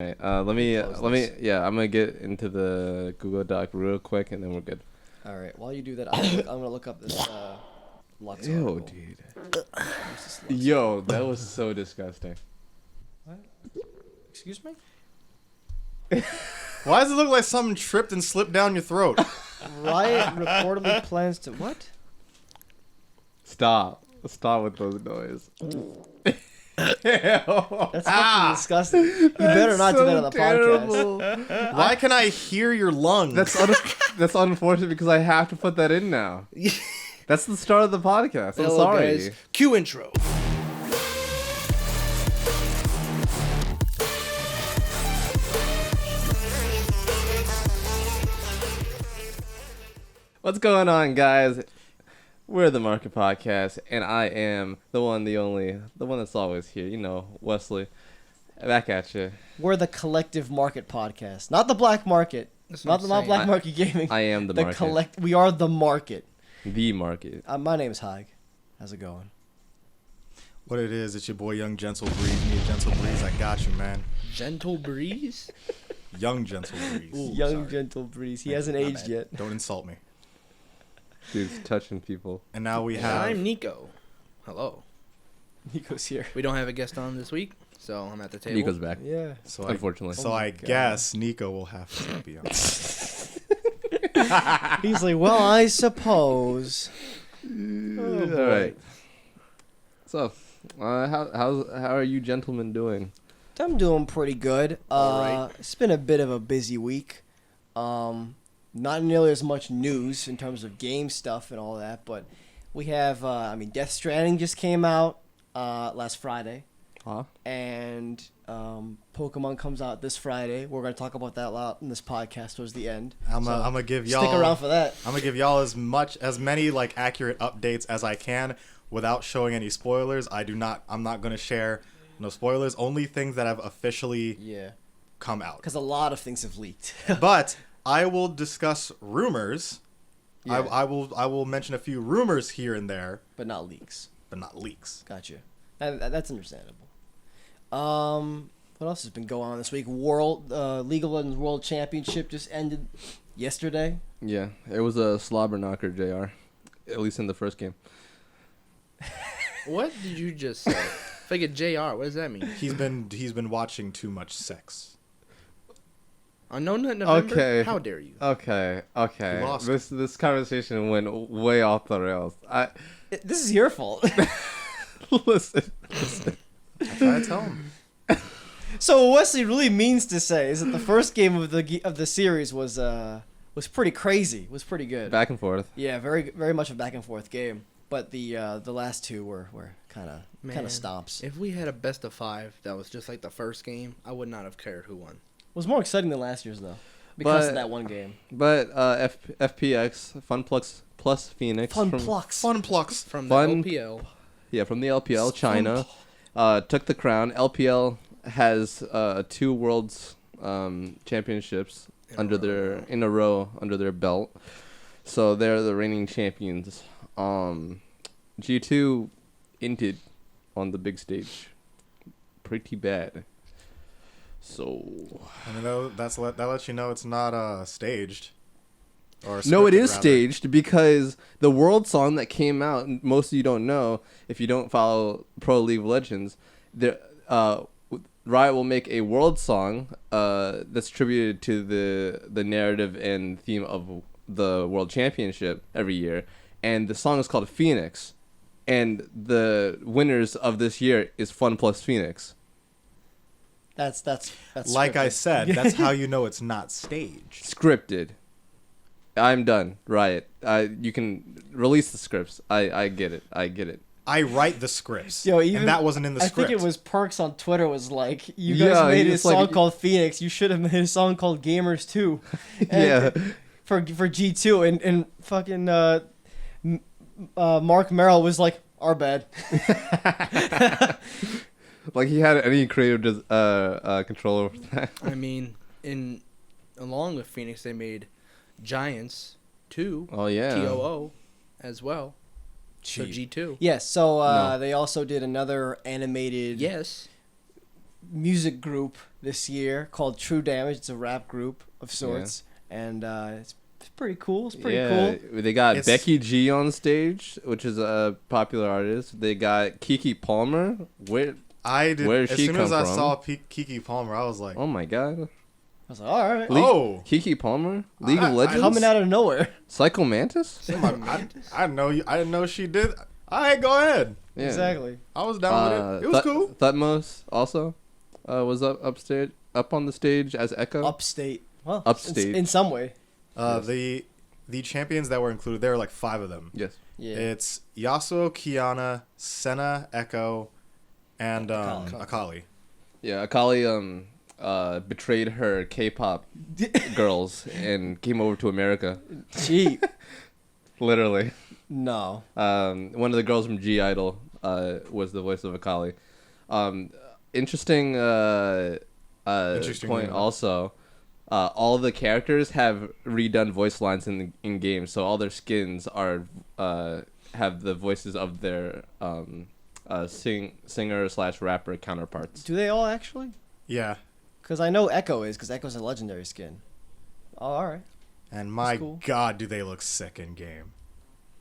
Right, yeah, I'm gonna get into the Google Doc real quick, and then we're good. All right. While you do that, I'm gonna look up this Lux Ew, article. dude. What's this Lux Yo, article? that was so disgusting. What? Excuse me? Why does it look like something tripped and slipped down your throat? Riot reportedly plans to what? Stop with those noises. That's fucking disgusting. You better not do that on the podcast. Why can I hear your lungs? That's unfortunate because I have to put that in now. That's the start of the podcast. I'm Hello, sorry. guys. Cue intro. What's going on, guys? We're the Market Podcast, and I am the one, the only, the one that's always here. You know, Wesley. Back at you. We're the collective market podcast, not the black market. That's Not what I'm black saying. market gaming. I am the market. We are the market. The market. My name's Haig. How's it going? What it is, it's your boy Young Gentle Breeze. Me a Gentle Breeze, I got you, man. Gentle breeze. Young Gentle Breeze. Young Sorry. gentle breeze. He Thank hasn't you, my aged bad. yet. Don't insult me. Dude's touching people. And now we And have... I'm Nico. Hello. Nico's here. We don't have a guest on this week, so I'm at the table. Nico's back. Yeah. So Unfortunately. So Oh my I God. guess Nico will have to be on. He's like, well, I suppose. All right. So, how are you gentlemen doing? I'm doing pretty good. All right. It's been a bit of a busy week. Not nearly as much news in terms of game stuff and all that, but we have, Death Stranding just came out last Friday, Huh? and Pokemon comes out this Friday. We're going to talk about that a lot in this podcast towards the end. I'm So, gonna give y'all... stick around for that. I'm gonna give y'all as many like accurate updates as I can without showing any spoilers. I'm not gonna share no spoilers. Only things that have officially Yeah, come out. because a lot of things have leaked. But I will discuss rumors. Yeah. I will mention a few rumors here and there, But not leaks. but not leaks. Gotcha. That's understandable. What else has been going on this week? League of Legends World Championship just ended yesterday. Yeah, it was a slobber knocker, JR. At least in the first game. What did you just say? If I get JR, what does that mean? He's been watching too much sex. On No Nut November? Okay. How dare you? Okay. You lost. This conversation went way off the rails. This is your fault. Listen. I try to tell him. So what Wesley really means to say is that the first game of the series was pretty crazy. Was pretty good. Back and forth. Yeah, very very much a back and forth game. But the last two were kind of Man, stomps. If we had a best of 5 that was just like the first game, I would not have cared who won. It was more exciting than last year's though, because But- of that one game. But FPX Funplux plus Phoenix Fun from, plucks. Fun plucks. From Fun- the OPL. Yeah, from the LPL China, took the crown. LPL has 2 worlds championships in a row under their belt, so they're the reigning champions. G2 inted on the big stage, pretty bad. So I mean, that lets you know it's not staged. Or no, it scripted, is rather. staged because the world song that came out, most of you don't know if you don't follow Pro League of Legends, Riot will make a world song that's tributed to the narrative and theme of the World Championship every year, and the song is called Phoenix, and the winners of this year is Fun plus Phoenix. That's Like I scripted. said, that's how you know it's not staged. Scripted. I'm done. Riot. You can release the scripts. I get it. I write the scripts. Yo, even- and that wasn't in the I script. think it was Perks on Twitter was like, you guys Yeah, made a he's song like- called Phoenix. You should have made a song called Gamers too. Yeah. For G2 and fucking Mark Merrill was like, our bad. Like he had any creative control over that. I mean, along with Phoenix, they made Giants 2, Oh yeah. TOO, as well. So Cheap. G2. Yes, so No. they also did another animated Yes. music group this year called True Damage. It's a rap group of sorts, and it's pretty cool. It's pretty cool. They got Becky G on stage, which is a popular artist. They got Kiki Palmer. Where As she soon come as I from? saw Kiki Palmer, I was like, Oh my god. I was like, all right, Kiki Palmer, League of Legends, coming out of nowhere. Psycho Mantis. I didn't know she did. All right, go ahead. Yeah. Exactly. I was down with it. It was cool. Thutmose also was up on the stage as Echo. Upstate. Well, Upstate. in some way. The champions that were included, there were like 5 of them. Yes. Yeah. It's Yasuo, Kiana, Senna, Echo, and Akali. Yeah, Akali betrayed her K-pop girls and came over to America. Cheap. Literally. No. One of the girls from G Idol was the voice of Akali. Interesting point also. All the characters have redone voice lines in games, so all their skins are have the voices of their singer/rapper counterparts. Do they all actually? Yeah. Because I know Echo is, because Echo's a legendary skin. Oh, all right. And my cool. God, do they look sick in game.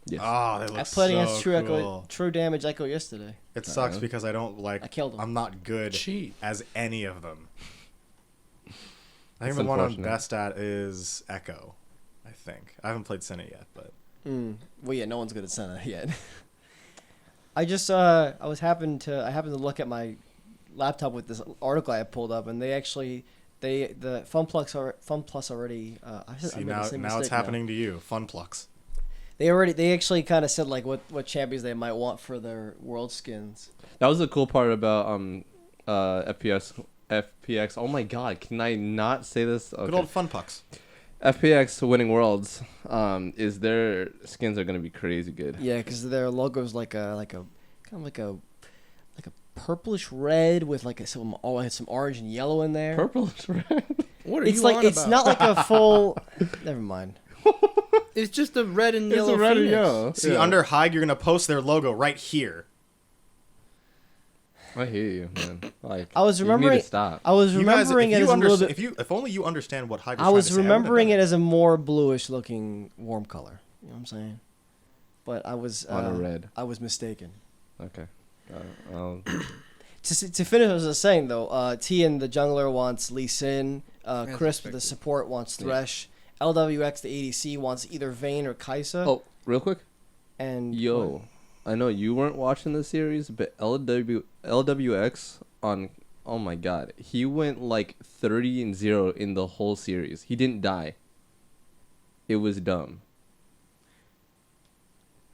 Yes. Oh, they I look played so against cool. True Damage Echo yesterday. It sucks because I don't I killed him. I'm not good Cheat. as any of them. I That's think the one I'm unfortunate. best at is Echo. I think I haven't played Senna yet, but Well, yeah, no one's good at Senna yet. I just I happened to look at my laptop with this article I pulled up, and they actually the FunPlus already. see now it's happening to you, Funplux. They actually kind of said like what champions they might want for their world skins. That was the cool part about FPX. Oh my god, can I not say this? Okay. Good old Funpucks. FPX winning worlds. Is their skins are gonna be crazy good. Yeah, because their logo's like a purplish red with some orange and yellow in there. Purple is red. What are It's you like on it's about? not like a full. Never mind. It's just a red and It's yellow. a red and Phoenix. yellow. See, Yeah. under Hide, you're gonna post their logo right here. I hear you, man. Like I was you remembering. need to stop. I was You guys, remembering it as a little bit. if only you understand what Hide. I was remembering it as a more bluish looking warm color. You know what I'm saying? But I was On a red. I was mistaken. Okay. I'll- To finish, as I was saying though, T and the jungler wants Lee Sin. Chris with the expected. support wants Yeah. Thresh. LWX the ADC wants either Vayne or Kai'Sa. Oh, real quick. And Yo, I know you weren't watching the series, but LWX on. Oh my god, he went like 30-0 in the whole series. He didn't die. It was dumb.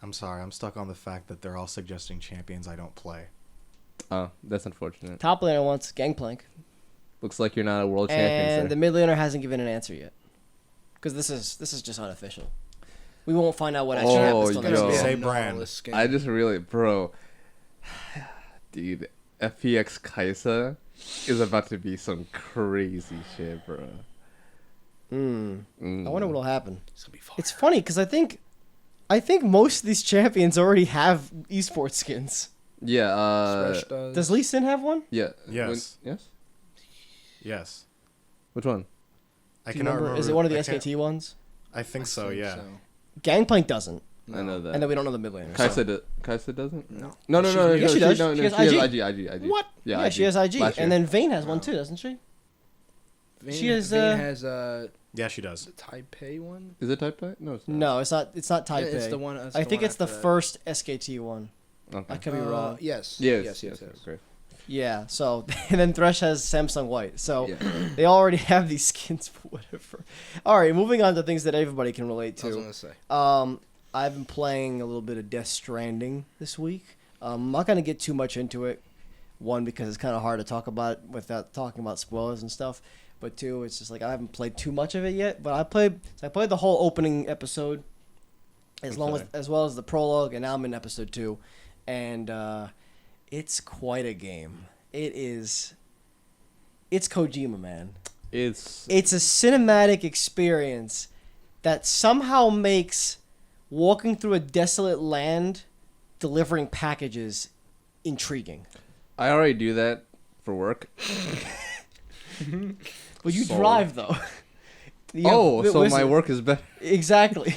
I'm sorry, I'm stuck on the fact that they're all suggesting champions I don't play. Oh, that's unfortunate. top laner wants Gangplank. Looks like you're not a world champion, And sir. the mid laner hasn't given an answer yet. Because this is just unofficial. We won't find out what actually Oh, happens till yo. next Say season. Say brand. brand. I just really, bro, dude, FPX Kai'Sa is about to be some crazy shit, bro. I wonder what'll happen. It's gonna be fun. It's funny because I think most of these champions already have esports skins. Yeah. Thresh does. Does Lee Sin have one? Yeah. Yes. Yes. Yes. Which one? I Do you cannot remember? remember. Is it one of the I can't- SKT ones? I think so, yeah. Gangplank doesn't, I know that. and then we don't know the mid laner. Kai'Sa doesn't. No. No. Yeah, she does. No, She no, has she has IG. IG. What? Yeah, Yeah, she has IG, Last year. and then Vayne has one too, doesn't she? Vayne, She has, Vayne has Yeah, she does. the Taipei one. Is it type A? No, it's not. No, it's not. It's not Yeah, Taipei. it's the one. it's I the think one it's the after that. first SKT one. Okay. I could be wrong. Yes. Yes. Yes. Great. Yeah. So and then Thresh has Samsung White. So Yeah. they already have these skins for whatever. All right, moving on to things that everybody can relate I was to. gonna say. I've been playing a little bit of Death Stranding this week. I'm not gonna get too much into it. One, because it's kind of hard to talk about it without talking about spoilers and stuff. But two, it's just like I haven't played too much of it yet. But I played the whole opening episode, as well as the prologue, and now I'm in episode 2, and it's quite a game. It's Kojima, man. It's It's a cinematic experience that somehow makes walking through a desolate land delivering packages intriguing. I already do that for work. Well, you Sold. drive though. So my listen, work is better. Exactly.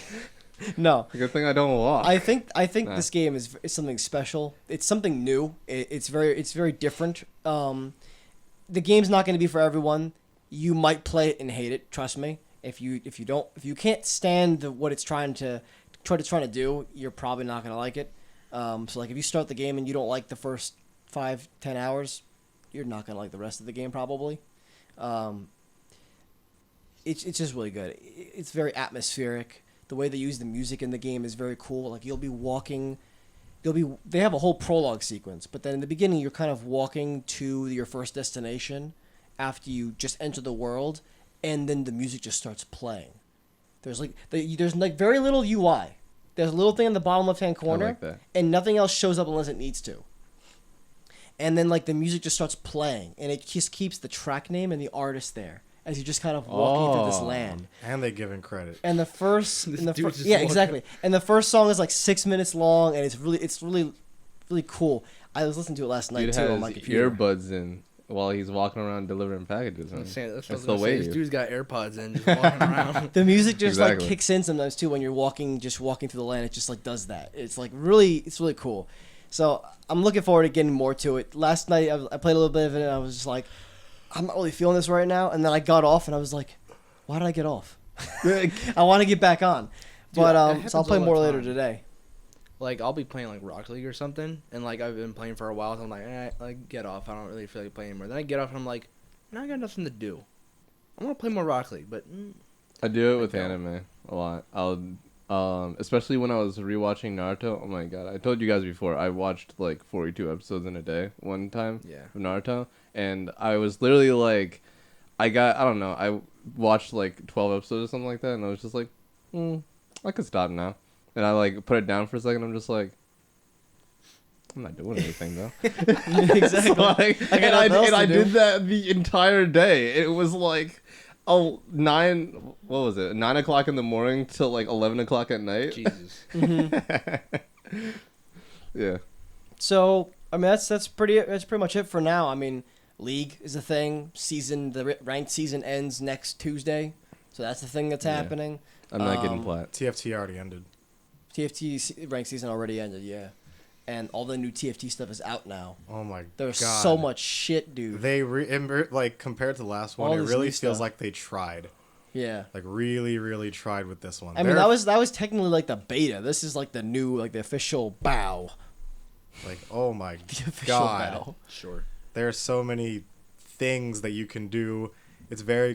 No. Good thing I don't walk. I think Nah. this game is something special. It's something new. It's very different. The game's not going to be for everyone. You might play it and hate it. Trust me. If you can't stand what it's trying to do, you're probably not going to like it. So like if you start the game and you don't like the first 5-10 hours, you're not going to like the rest of the game probably. It's just really good. It's very atmospheric. The way they use the music in the game is very cool. Like you'll be walking, they have a whole prologue sequence, but then in the beginning you're kind of walking to your first destination after you just enter the world, and then the music just starts playing. There's very little UI. There's a little thing in the bottom left hand corner, I like that. and nothing else shows up unless it needs to. And then like the music just starts playing, and it just keeps the track name and the artist there as you're just kind of walking through this land. And they give him credit. And the first, This and the dude first just yeah, walking. exactly. And the first song is like 6 minutes long, and it's really cool. I was listening to it last night Dude too has on my computer. earbuds in while he's walking around delivering packages. I'm Man. saying, that's That's what I the was gonna say. way. This dude's got AirPods in, just walking around. The music just Exactly. like kicks in sometimes too when you're walking through the land. It just like does that. It's really cool. So I'm looking forward to getting more to it. Last night I played a little bit of it, and I was just like, I'm not really feeling this right now. And then I got off, and I was like, why did I get off? I want to get back on, Dude, but that so I'll happens play all the more later time. today. Like I'll be playing like Rocket League or something, and like I've been playing for a while, so I'm like, like get off. I don't really feel like playing anymore. Then I get off, and I'm like, now I got nothing to do. I want to play more Rocket League, but I do it with don't. anime a lot. Especially when I was rewatching Naruto. Oh my god! I told you guys before. I watched like 42 episodes in a day one time yeah. of Naruto, and I was literally like, I don't know. I watched like 12 episodes or something like that, and I was just like, I could stop now. And I like put it down for a second. I'm just like, I'm not doing anything though. Exactly. So, like, I got nothing else to I do. did that the entire day. It was like, 9 o'clock in the morning till like 11 o'clock at night. Jesus. Yeah. So I mean that's pretty much it for now. I mean, League is a thing. The ranked season ends next Tuesday, so that's the thing that's Yeah. happening. I'm not getting plat. TFT already ended. TFT ranked season already ended, yeah, and all the new TFT stuff is out now. Oh my There's god. so much shit, dude. They like compared to the last one, All it this really new feels stuff. like they tried. Yeah. Like really tried with this one. I mean, that was technically like the beta. This is like the new, like the official bow. like, oh my The official god. bow. Sure. There are so many things that you can do. It's very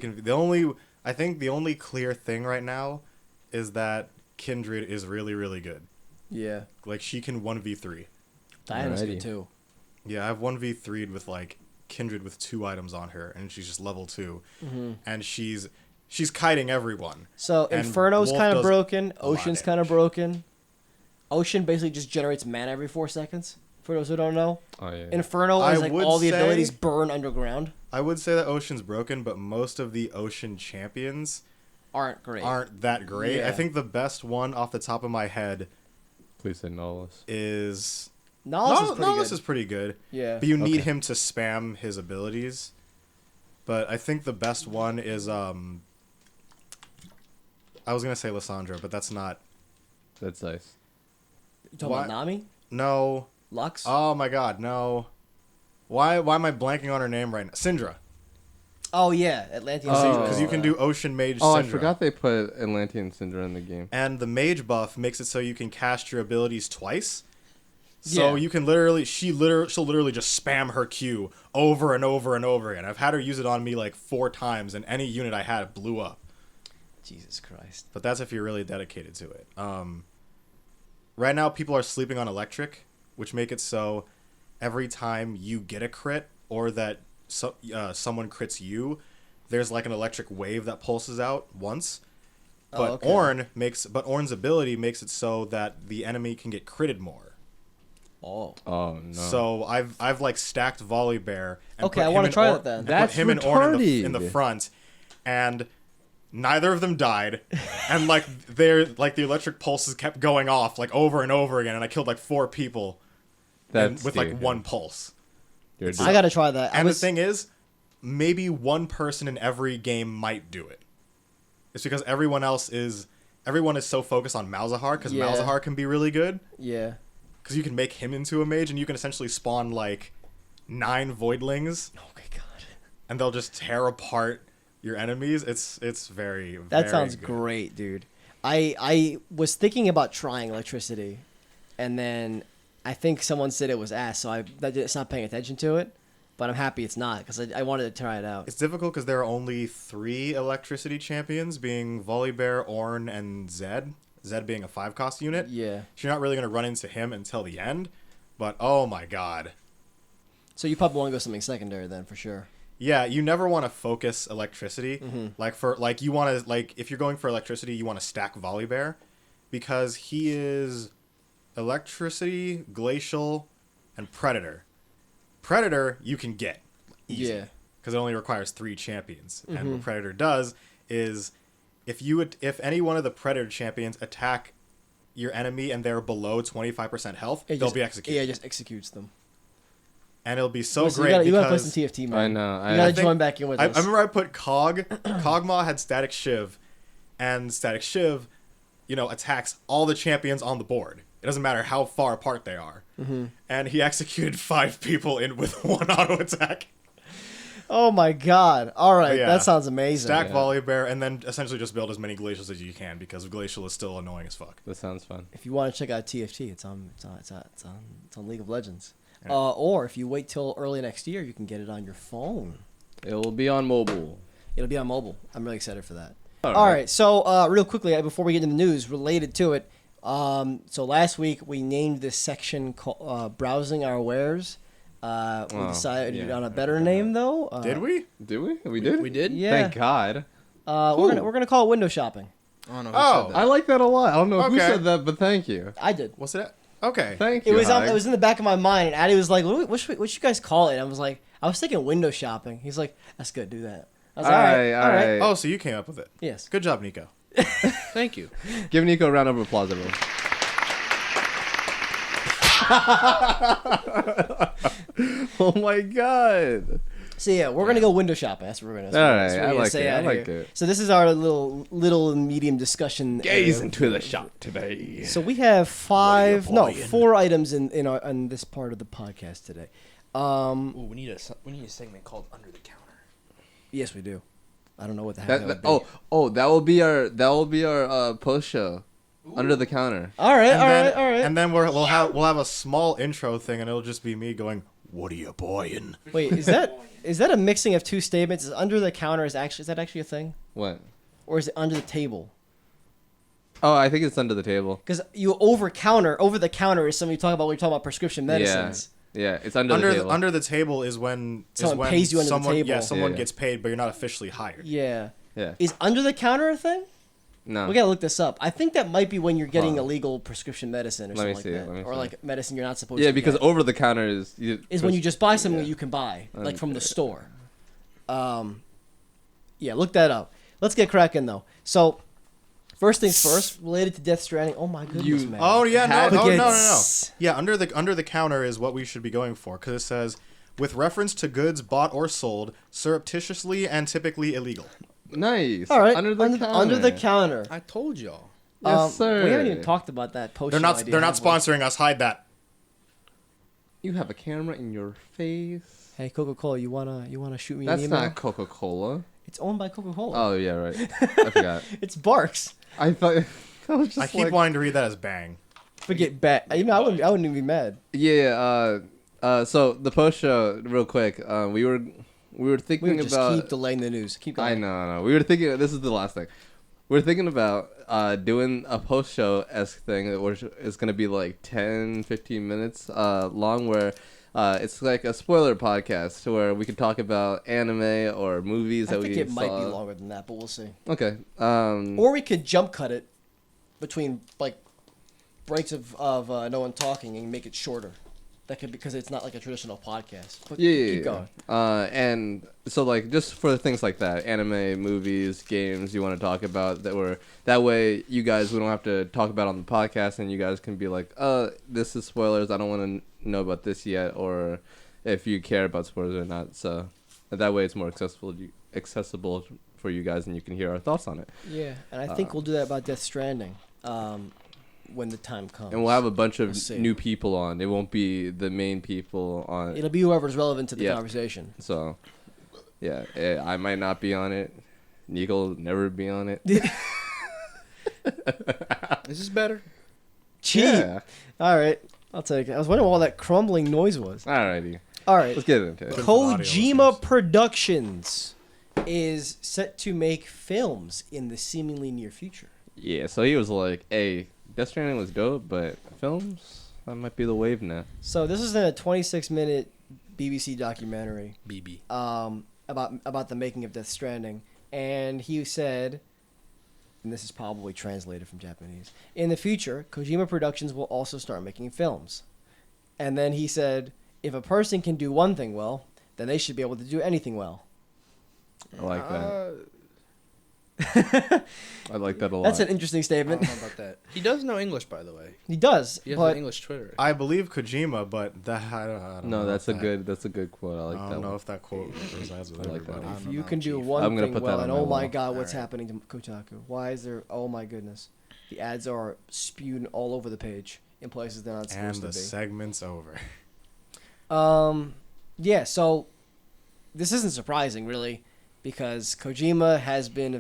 I think the only clear thing right now is that Kindred is really good. Yeah. Like she can 1v3. Diana's good Alrighty. too. Yeah, I've 1v3'd with like Kindred with 2 items on her, and she's just level 2, and she's kiting everyone. So And Inferno's Wolf kind of does broken. a lot of Ocean's kind of damage. broken. Ocean basically just generates mana every 4 seconds. For those who don't know, Oh yeah. Inferno I is like would all the say- abilities burn underground. I would say that Ocean's broken, but most of the Ocean champions Aren't great. aren't that great. Yeah. I think the best one off the top of my head Please say Nolus. is Nolus is pretty good. Is pretty good. Yeah. But you need Okay. him to spam his abilities. But I think the best one is I was gonna say Lissandra, but that's not. That's nice. You talking about Why- Nami? No. Lux? Oh my god, no. Why am I blanking on her name right now? Syndra. Oh yeah, Atlantean Oh. Syndra. Because you can do Ocean Mage Oh, I Syndra. forgot they put Atlantean Syndra in the game. And the Mage buff makes it so you can cast your abilities twice. So Yeah. you can she'll literally just spam her Q over and over and over again. I've had her use it on me like 4 times, and any unit I had blew up. Jesus Christ. But that's if you're really dedicated to it. Right now, people are sleeping on Electric, which make it so every time you get a crit or that someone crits you, there's like an electric wave that pulses out once. But okay. Ornn's ability makes it so that the enemy can get critted more. Oh. Oh no. So I've like stacked Volley Bear. And Okay, put I him wanna and try Ornn- that then. and That's put him and Ornn in the retarded. front, and neither of them died, and like the electric pulses kept going off like over and over again, and I killed like 4 people That's with like stupid. 1 pulse. You're I gotta try that. And the thing is, maybe one person in every game might do it. It's because everyone is so focused on Malzahar, because Yeah. Malzahar can be really good. Yeah. Because you can make him into a mage, and you can essentially spawn like 9 voidlings, Oh my god. and they'll just tear apart your enemies. It's very That very sounds good. great, dude. I was thinking about trying electricity, and then I think someone said it was ass, so I stopped paying attention to it. But I'm happy it's not, because I wanted to try it out. It's difficult because there are only 3 electricity champions, being Volibear, Ornn, and Zed. Zed being a 5-cost unit. Yeah. So you're not really going to run into him until the end. But oh my god. So you probably want to go something secondary then, for sure. Yeah, you never want to focus electricity. Mm-hmm. You want to if you're going for electricity, you want to stack Volibear, because he is electricity, glacial, and predator. Predator you can get easy, Yeah. because it only requires 3 champions. And Mm-hmm. what predator does is if any one of the predator champions attack your enemy and they're below 25% health, they'll be executed. Yeah, it just executes them. And it'll be so Listen, great you gotta play because some TFT, man. I know. You gotta think- join back in with I us. remember I put Kog'Maw had Static Shiv, and Static Shiv, attacks all the champions on the board. It doesn't matter how far apart they are. Mm-hmm. And he executed 5 people in with 1 auto attack. Oh my god! All right, Yeah. that sounds amazing. Stack Yeah. Volibear, and then essentially just build as many glacials as you can, because glacial is still annoying as fuck. That sounds fun. If you want to check out TFT, it's on League of Legends. Yeah. Or if you wait till early next year, you can get it on your phone. It will be on mobile. It'll be on mobile. I'm really excited for that. All All right. So real quickly, before we get into the news related to it, so last week we named this section "Browsing Our Wares." We Oh, decided yeah. on a better name though. Did we? Did we? We did. We did? Yeah. Thank God. We're gonna call it window shopping. I don't know who Oh. said I that. like that a lot. I don't know who Okay. said that, but thank you. I did. What's it? Okay. Thank It you. was Hag. it was in the back of my mind, and Addy was like, "What you guys call it?" And I was like, "I was thinking window shopping." He's like, "That's good. Do that." I was like, "All right, all right." Oh, so you came up with it. Yes. Good job, Nico. Thank you. Give Nico a round of applause, everyone. Oh my God. So yeah, we're gonna go window shopping. That's what we're gonna. All that's what right, we're I gonna like say it. I out like here. it. So this is our little and medium discussion. Gaze area. into the shop today. So we have 4 items in this part of the podcast today. Ooh, we need a segment called Under the Counter. Yes, we do. I don't know what the heck that would be. That will be our post show. Under the counter. All right, And all then, right, all right. And then we'll have a small intro thing, and it'll just be me going, "What are you boyin'?" Wait, is that a mixing of 2 statements? Is under the counter is that actually a thing, What? or is it under the table? Oh, I think it's under the table. Because over the counter is something you talk about when you talk about prescription medicines. Yeah, it's under the table. Under the table is when Someone pays you under the someone, table. Yeah, someone Yeah. gets paid, but you're not officially hired. Yeah. Yeah. Is under the counter a thing? No. We gotta look this up. I think that might be when you're getting Huh. illegal prescription medicine or Let me something see, like let that, me or see. like medicine you're not supposed Yeah, to. because get. over the counter is When you just buy something yeah. that you can buy, like from the yeah. store. Yeah, look that up. Let's get cracking though. So, first things first, related to Death Stranding. Oh my goodness, man. Oh yeah, Had- no. Yeah, under the counter is what we should be going for, because it says, with reference to goods bought or sold surreptitiously and typically illegal. Nice. All right, Under the counter. I told y'all. Yes, sir. We haven't even talked about that post. They're not sponsoring us. Hide that. You have a camera in your face. Hey, Coca-Cola, you wanna shoot me That's an email? not Coca-Cola. It's owned by Coca-Cola. Oh yeah, right. I forgot. It's Barks. I thought. I was just I keep like, wanting to read that as bang. Forget bet. I wouldn't even be mad. Yeah. So the post show, real quick. We were We thinking would just about. keep delaying the news. Keep going. I know. We were thinking. This is the last thing. We're thinking about doing a post show esque thing that is going to be like 10, 15 minutes long, where it's like a spoiler podcast where we can talk about anime or movies I that think we it saw. might be longer than that, but we'll see. Okay. Or we could jump cut it between like breaks of no one talking and make it shorter. That could, because it's not like a traditional podcast. But keep going. And so like just for things like that, anime, movies, games you want to talk about that way we don't have to talk about it on the podcast, and you guys can be like, this is spoilers. I don't want to know about this yet, or if you care about sports or not. So that way, it's more accessible for you guys, and you can hear our thoughts on it. Yeah, and I think we'll do that about Death Stranding when the time comes. And we'll have a bunch of We'll see. new people on. It won't be the main people on. It'll be whoever's relevant to the Yeah. conversation. So, yeah, I might not be on it. Nico will never be on it. Is this better? Cheap. Yeah. All right, I'll take it. I was wondering what all that crumbling noise was. Alrighty. All right. Let's get into it. Good for the audio Kojima listeners. Productions is set to make films in the seemingly near future. Yeah, so he was like, hey, Death Stranding was dope, but films, that might be the wave now. So this is a 26-minute BBC documentary BB. about the making of Death Stranding, and he said, and this is probably translated from Japanese, in the future, Kojima Productions will also start making films. And then he said, if a person can do one thing well, then they should be able to do anything well. I like that. I like that a lot. That's an interesting I statement. don't know about that. He does know English, by the way. He does, He has but an English Twitter. I believe Kojima, but that I don't No, know that's if a that- good quote. I like I that don't know one. if that quote resides with I like that everybody. one. if you can do one I'm gonna thing put that well, on and my oh my wall. god, what's Alright. happening to Kotaku? Why is there? Oh my goodness, the ads are spewed all over the page in places they're not And supposed the to be. segment's over. Yeah, so this isn't surprising really, because Kojima has been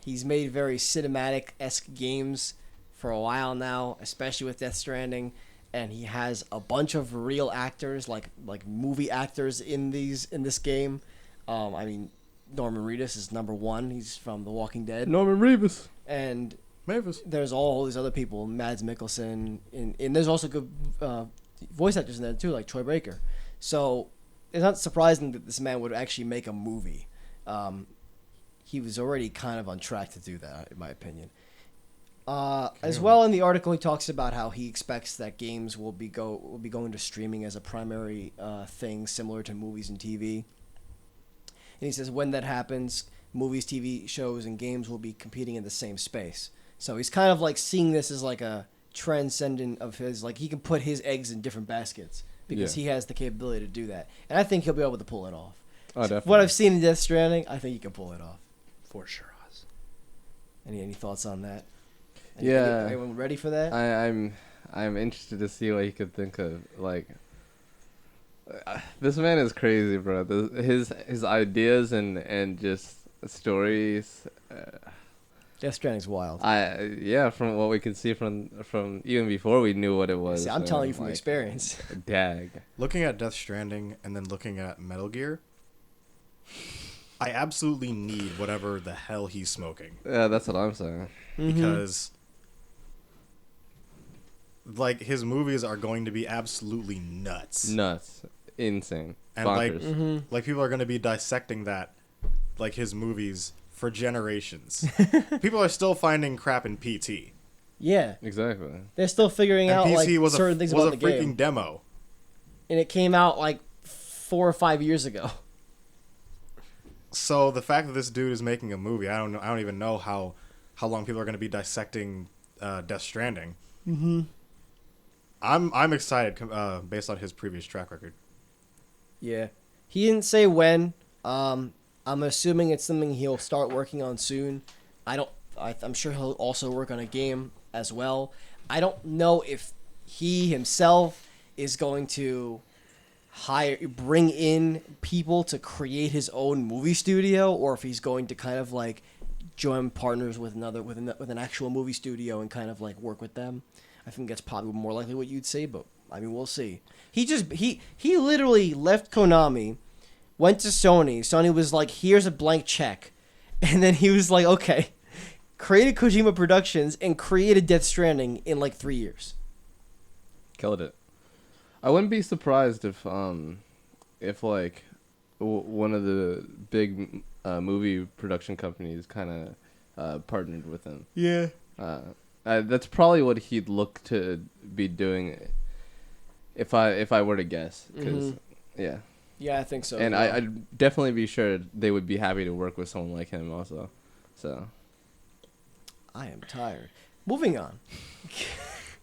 he's made very cinematic-esque games for a while now, especially with Death Stranding, and he has a bunch of real actors, like movie actors in this game. I mean, Norman Reedus is number one. He's from The Walking Dead, Norman Reedus. and Mavis. there's all these other people, Mads Mikkelsen, and there's also good voice actors in there too, like Troy Baker. So it's not surprising that this man would actually make a movie. He was already kind of on track to do that, in my opinion. As well, in the article, he talks about how he expects that games will be going to streaming as a primary thing, similar to movies and TV. And he says when that happens, movies, TV shows, and games will be competing in the same space. So he's kind of like seeing this as like a transcendent of his, like he can put his eggs in different baskets because Yeah. he has the capability to do that. And I think he'll be able to pull it off. Oh, definitely. What I've seen in Death Stranding, I think he can pull it off. For sure, Oz. Any thoughts on that? Yeah. Anyone ready for that? I'm interested to see what he could think of. Like, this man is crazy, bro. His ideas and just stories. Death Stranding's wild. From what we can see from even before we knew what it was. See, I'm telling you from like, experience. Dag. Looking at Death Stranding and then looking at Metal Gear, I absolutely need whatever the hell he's smoking. Yeah, that's what I'm saying. Because like his movies are going to be absolutely nuts. Nuts. Insane. And like Bonkers. like people are going to be dissecting that like his movies for generations. People are still finding crap in PT. Yeah, Exactly. they're still figuring And out PT like was certain things was about a the freaking game, demo. and it came out like 4 or 5 years ago. So the fact that this dude is making a movie, I don't even know how long people are going to be dissecting Death Stranding. Mm-hmm. I'm excited based on his previous track record. Yeah, he didn't say when. I'm assuming it's something he'll start working on soon. I'm sure he'll also work on a game as well. I don't know if he himself is going to bring in people to create his own movie studio, or if he's going to kind of like join partners with an actual movie studio and kind of like work with them. I think that's probably more likely what you'd say, but I mean, we'll see. He literally left Konami, went to Sony. Sony was like, here's a blank check. And then he was like, okay, created Kojima Productions and created Death Stranding in like 3 years. Killed it. I wouldn't be surprised if like one of the big movie production companies kind of partnered with him. Yeah. That's probably what he'd look to be doing if I were to guess. 'Cause, yeah. Yeah, I think so. And yeah. I'd definitely be sure they would be happy to work with someone like him also. So. I am tired. Moving on.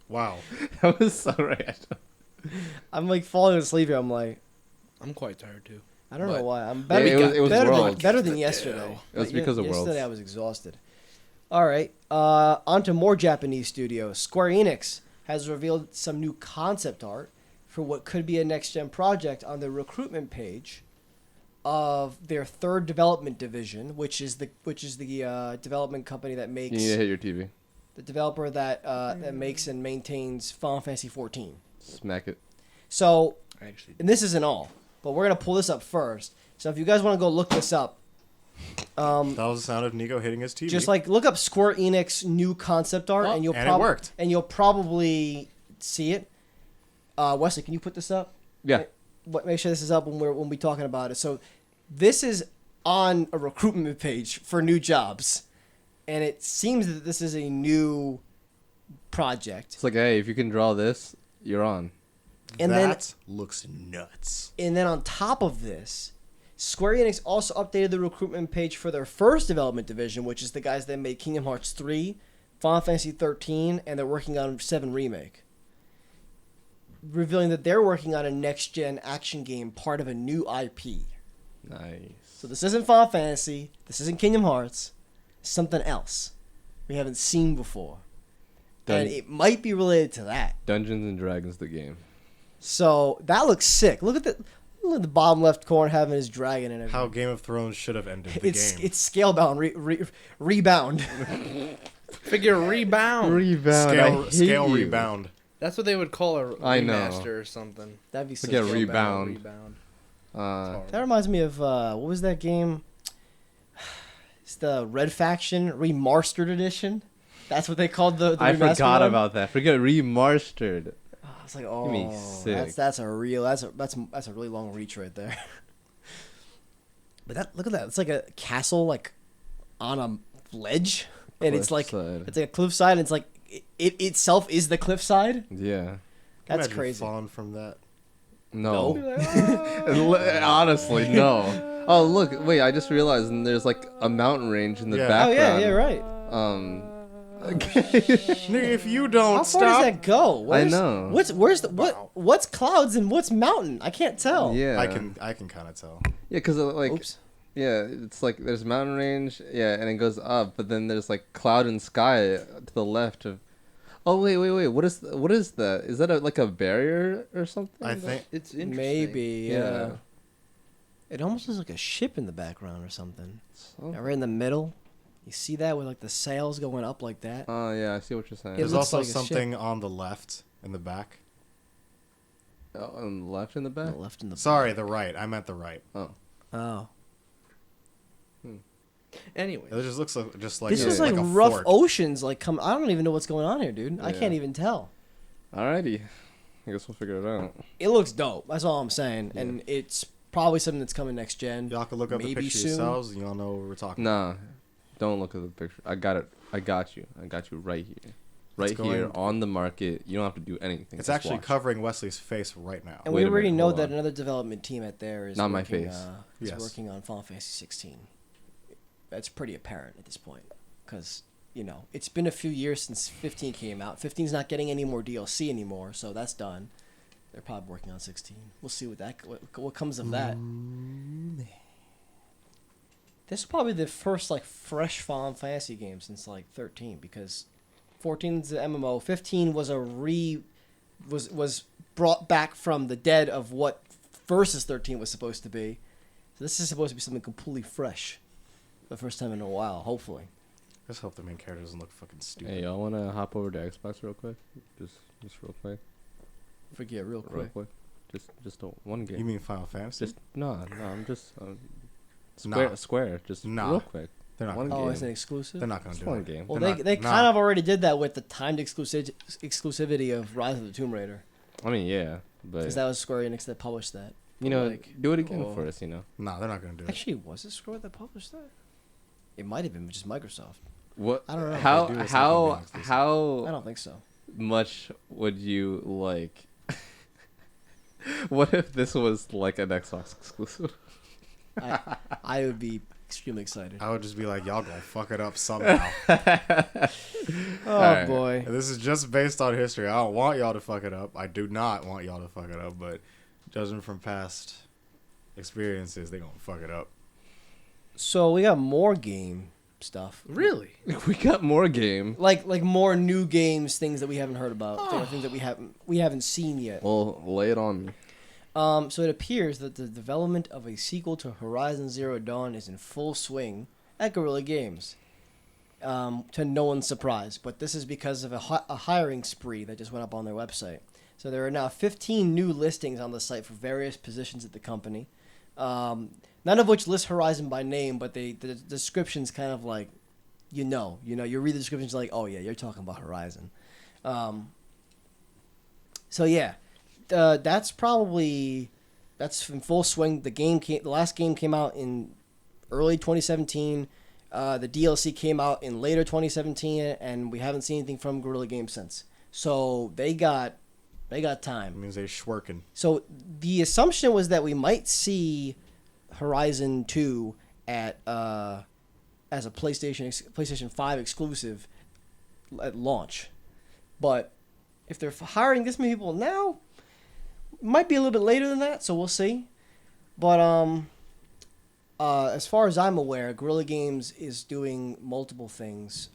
Wow. That was so random. I'm like falling asleep here. I'm like, I'm quite tired too. I don't know But- why. I'm better. it was better, Worlds. better than yesterday. It was because of yesterday Worlds. I was exhausted. All right. On to more Japanese studios. Square Enix has revealed some new concept art for what could be a next-gen project on the recruitment page of their third development division, which is the development company that You makes need to hit your TV. the developer that makes and maintains Final Fantasy 14. Smack it. So, Actually, and this isn't all, but we're gonna pull this up first. So if you guys want to go look this up, That was the sound of Nico hitting his TV. just like look up Square Enix new concept art, Oh, and you'll and it worked. and you'll probably see it. Wesley, can you put this up? Yeah. Make sure this is up when we're talking about it. So, this is on a recruitment page for new jobs, and it seems that this is a new project. It's like, hey, if you can draw this, you're on. And that looks nuts. And then on top of this, Square Enix also updated the recruitment page for their first development division, which is the guys that made Kingdom Hearts 3, Final Fantasy 13, and they're working on 7 Remake. Revealing that they're working on a next-gen action game, part of a new IP. Nice. So this isn't Final Fantasy, this isn't Kingdom Hearts, it's something else we haven't seen before. And it might be related to that. Dungeons and Dragons, the game. So that looks sick. Look at the bottom left corner having his dragon and everything. How Game of Thrones should have ended the It's game. it's scale bound, rebound. figure rebound. Rebound. Scale rebound. That's what they would call a I know. remaster or something. That'd be sick. Forget Scale Rebound. Rebound. That reminds me of what was that game? It's the Red Faction Remastered Edition. That's what they called the I remastered forgot one? about that. Forget remastered. I was like, oh, me sick. that's a really long reach right there. But look at that. It's like a castle like on a ledge, and it's like Cliffside. it's like a cliffside. And it's like it itself is the cliffside. Yeah. That's Imagine crazy. falling from that. No. Honestly, no. Oh, look. Wait, I just realized and there's like a mountain range in the Yeah. Oh background. yeah, right. Nigga, if you don't How far stop, does that go? know. What's clouds and what's mountain? I can't tell. Yeah. I can kind of tell. Yeah, because like, Oops. yeah, it's like there's mountain range, yeah, and it goes up, but then there's like cloud and sky to the left of. Oh wait! What is that? Is that like a barrier or something? I think It's interesting. Maybe. Yeah. It almost looks like a ship in the background or something. Oh. Right in the middle. You see that with like the sails going up like that? Oh yeah, I see what you're saying. It there's looks also like a ship. something on the left in the back. Oh, on the left in the back. The left and the Sorry, the right. I meant the right. Oh. Oh. Anyway, It just looks like just like This a, is like a rough fort. oceans. Like come. I don't even know what's going on here, dude. I Yeah. can't even tell. Alrighty. I guess we'll figure it out. It looks dope. That's all I'm saying. Yeah. And it's probably something that's coming next gen. Y'all can look up the Maybe picture soon. yourselves, and y'all know what we're talking. Nah, don't look at the picture. I got it. I got you. I got you right here. Right It's here going- on the market. You don't have to do anything. It's just actually watch. covering Wesley's face right now. And Wait we a already minute, know hold that on. another development team at there is Not my working, face. Is Yes. working on Final Fantasy 16. That's pretty apparent at this point, because it's been a few years since 15 came out. 15's not getting any more DLC anymore, so that's done. They're probably working on 16. We'll see what comes of that. This is probably the first like fresh Final Fantasy game since like 13, because 14's the MMO. 15 was was brought back from the dead of what Versus 13 was supposed to be. So this is supposed to be something completely fresh, for the first time in a while, hopefully. Just hope the main character doesn't look fucking stupid. Hey, y'all wanna hop over to Xbox real quick? Just real quick. Forget real Real quick. quick. Just one game. You mean Final Fantasy? Just no. I'm just Nah. Square. Just Nah. real quick. They're not. one Gonna, Oh, game. it's an exclusive? they're not gonna Just do one it. game. Well, They're they not- kind nah. of already did that with the timed exclusivity of Rise of the Tomb Raider, I mean, yeah, but because that was Square Enix that published that. you know, like, do it again oh. for us. You know. Nah, they're not gonna do it. Actually, was it Square that published that? It might have been just Microsoft. What? I don't know. How They do, it's not how gonna be exclusive. I how don't think so. much would you like? What if this was like an Xbox exclusive? I would be extremely excited. I would just be like, y'all gonna fuck it up somehow. Oh Alright. boy. And this is just based on history. I don't want y'all to fuck it up. I do not want y'all to fuck it up, but judging from past experiences, they gonna fuck it up. So we got more game stuff. Really? We got more game. Like more new games, things that we haven't heard about, things that we haven't seen yet. Well, lay it on me. So it appears that the development of a sequel to Horizon Zero Dawn is in full swing at Guerrilla Games. To no one's surprise, but this is because of a hiring spree that just went up on their website. So there are now 15 new listings on the site for various positions at the company. None of which list Horizon by name, but the description's kind of like, you read the descriptions like, oh yeah, you're talking about Horizon. So yeah, that's in full swing. The last game came out in early 2017. The DLC came out in later 2017, and we haven't seen anything from Guerrilla Games since. So they got time. It means they shworking. So the assumption was that we might see Horizon 2 as a PlayStation 5 exclusive at launch. But if they're hiring this many people now, it might be a little bit later than that, so we'll see. But as far as I'm aware, Guerrilla Games is doing multiple things.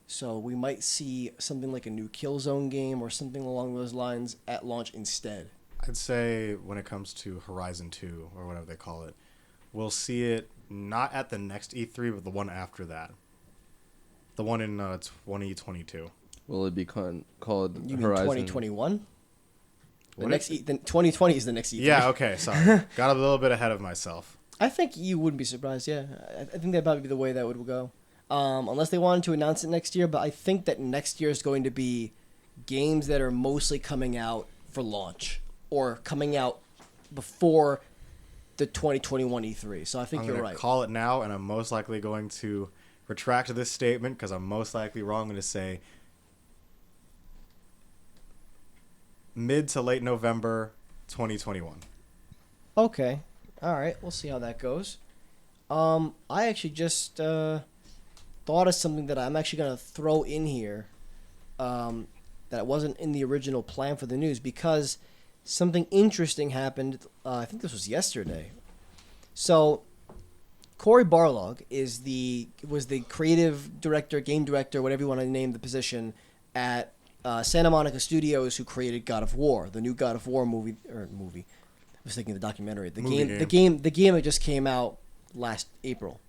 So we might see something like a new Killzone game or something along those lines at launch instead. I'd say when it comes to Horizon 2, or whatever they call it, we'll see it not at the next E3, but the one after that. The one in 2022. Will it be called You mean Horizon? 2021? What The 2020 is the next E3. Yeah, okay, sorry. Got a little bit ahead of myself. I think you wouldn't be surprised, yeah. I think that'd probably be the way that would go. Unless they wanted to announce it next year, but I think that next year is going to be games that are mostly coming out for launch or coming out before the 2021 E3. So I think you're right. Call it now, and I'm most likely going to retract this statement because I'm most likely wrong. I'm going to say mid to late November 2021. Okay. All right. We'll see how that goes. I actually just thought of something that I'm actually going to throw in here that wasn't in the original plan for the news because something interesting happened. I think this was yesterday. So Cory Barlog was the creative director, game director, whatever you want to name the position, at Santa Monica Studios, who created God of War, the new God of War movie. I was thinking the documentary. The game that just came out last April.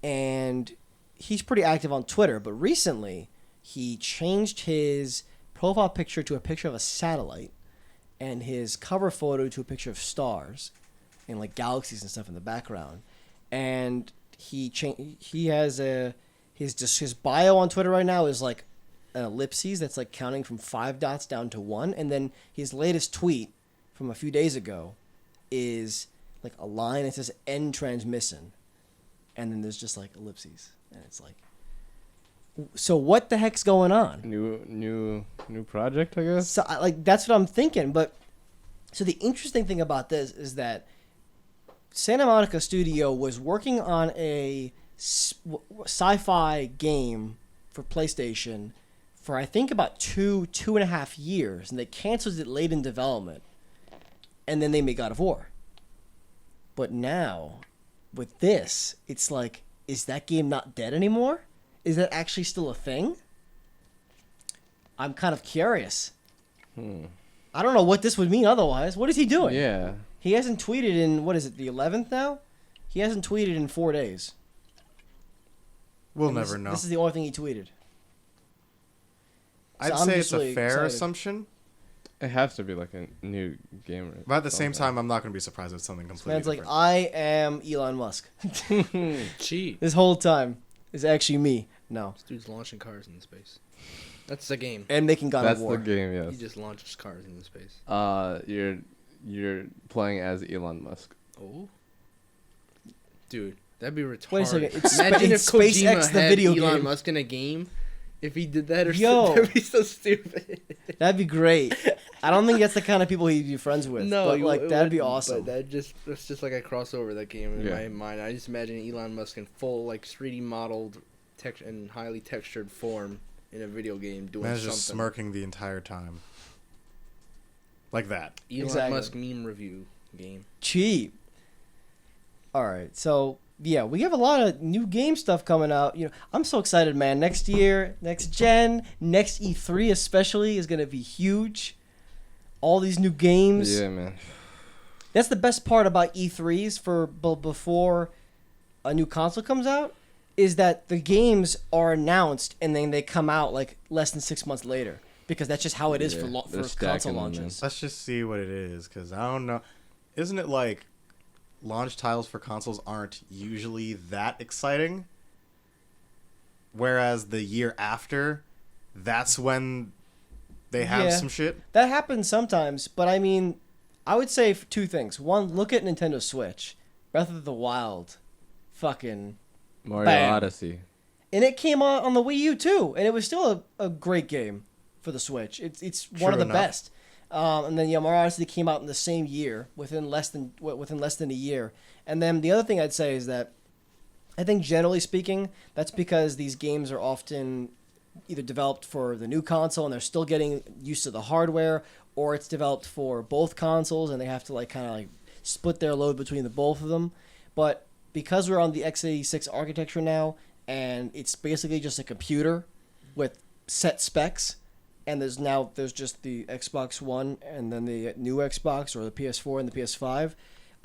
And he's pretty active on Twitter, but recently he changed his profile picture to a picture of a satellite and his cover photo to a picture of stars and like galaxies and stuff in the background. And he has his bio on Twitter right now is like an ellipses that's like counting from 5 dots down to 1, and then his latest tweet from a few days ago is like a line that says "end transmission," and then there's just like ellipses, and it's like, so what the heck's going on? New project, I guess. So that's what I'm thinking. But so the interesting thing about this is that Santa Monica Studio was working on a sci-fi game for PlayStation for I think about 2.5 years, and they canceled it late in development, and then they made God of War. But now, with this, it's like, is that game not dead anymore? Is that actually still a thing? I'm kind of curious. I don't know what this would mean otherwise. What is he doing? Yeah. He hasn't tweeted in, what is it, the 11th now? He hasn't tweeted in 4 days. We'll never know. This is the only thing he tweeted. I'd So say I'm it's just a really fair excited. assumption. It has to be like a new game. But at the same time, I'm not going to be surprised if it's something completely Man's like, different. I am Elon Musk. Cheat. This whole time is actually me. No. This dude's launching cars into space. That's the game. And making God That's of War. the game, He yes. just launches cars into space. You're playing as Elon Musk. Oh. Dude, that'd be retarded. Wait a second. It's Imagine if SpaceX, Kojima the had video Elon game. Musk in a game. If he did that or Yo. something, that'd be so stupid. That'd be great. I don't think that's the kind of people he'd be friends with. No, but you- like it that'd be wouldn't, awesome. But that's just like a crossover that game in Yeah. my mind. I just imagine Elon Musk in full like 3D modeled and highly textured form in a video game doing Man's something. just smirking the entire time. Like that. Elon Exactly. Musk meme review game. Cheap. All right, so yeah, we have a lot of new game stuff coming out. I'm so excited, man. Next year, next gen, next E3 especially is gonna be huge. All these new games. Yeah, man. That's the best part about E3s for before a new console comes out, is that the games are announced and then they come out like less than 6 months later, because that's just how it is Yeah, for they're console stacking them, launches. Let's just see what it is, because I don't know. Isn't it like launch titles for consoles aren't usually that exciting? Whereas the year after, that's when they have Yeah. some shit. That happens sometimes, but I mean, I would say two things. One, look at Nintendo Switch. Breath of the Wild. Fucking. Mario Bam. Odyssey. And it came out on the Wii U too, and it was still a great game for the Switch. It's one of True the enough. best. And then Mario Odyssey came out in the same year, within less than a year. And then the other thing I'd say is that I think generally speaking, that's because these games are often either developed for the new console and they're still getting used to the hardware, or it's developed for both consoles and they have to kind of split their load between the both of them. But because we're on the x86 architecture now, and it's basically just a computer with set specs, and there's just the Xbox One and then the new Xbox or the PS4 and the PS5,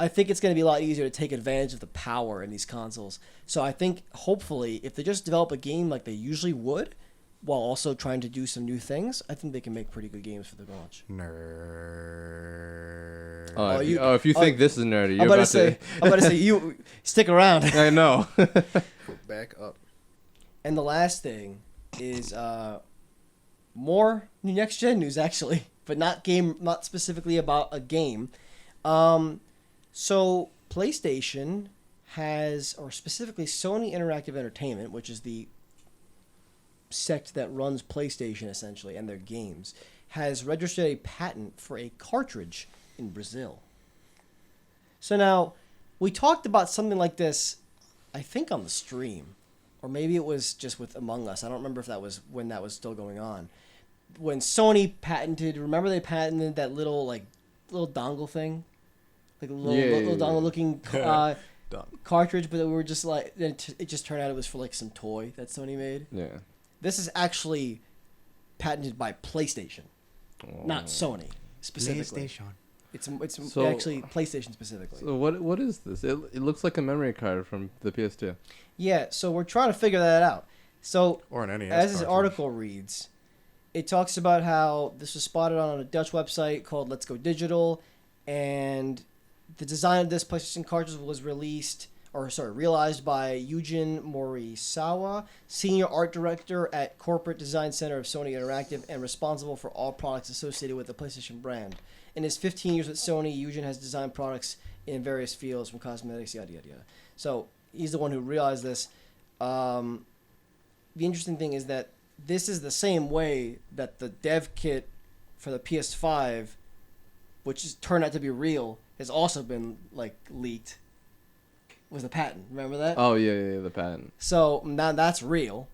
I think it's going to be a lot easier to take advantage of the power in these consoles. So I think hopefully if they just develop a game like they usually would, while also trying to do some new things, I think they can make pretty good games for the launch. Nerd. Oh, Oh, if you think this is nerdy, you're I'm about to say you stick around. I know. Go back up. And the last thing is more new next gen news actually, but not specifically about a game. So PlayStation has, or specifically Sony Interactive Entertainment, which is the sect that runs PlayStation essentially and their games, has registered a patent for a cartridge in Brazil. So now, we talked about something like this, I think on the stream, or maybe it was just with Among Us. I don't remember if that was when that was still going on. When Sony patented, remember they patented that little dongle thing, like a little dongle looking cartridge, but we were just it just turned out it was for some toy that Sony made. Yeah. This is actually patented by PlayStation, not Sony specifically. PlayStation. It's So- actually PlayStation specifically. So what is this? It looks like a memory card from the PS2. Yeah, so we're trying to figure that out. So Or an NES as this cartridge. article reads, it talks about how this was spotted on a Dutch website called Let's Go Digital, and the design of this PlayStation cartridge was realized by Eugene Morisawa, Senior Art Director at Corporate Design Center of Sony Interactive and responsible for all products associated with the PlayStation brand. In his 15 years with Sony, Eugene has designed products in various fields, from cosmetics, yada, yada, yada. So he's the one who realized this. The interesting thing is that this is the same way that the dev kit for the PS5, which turned out to be real, has also been leaked. Was the patent? Remember that? Oh yeah, the patent. So now that's real.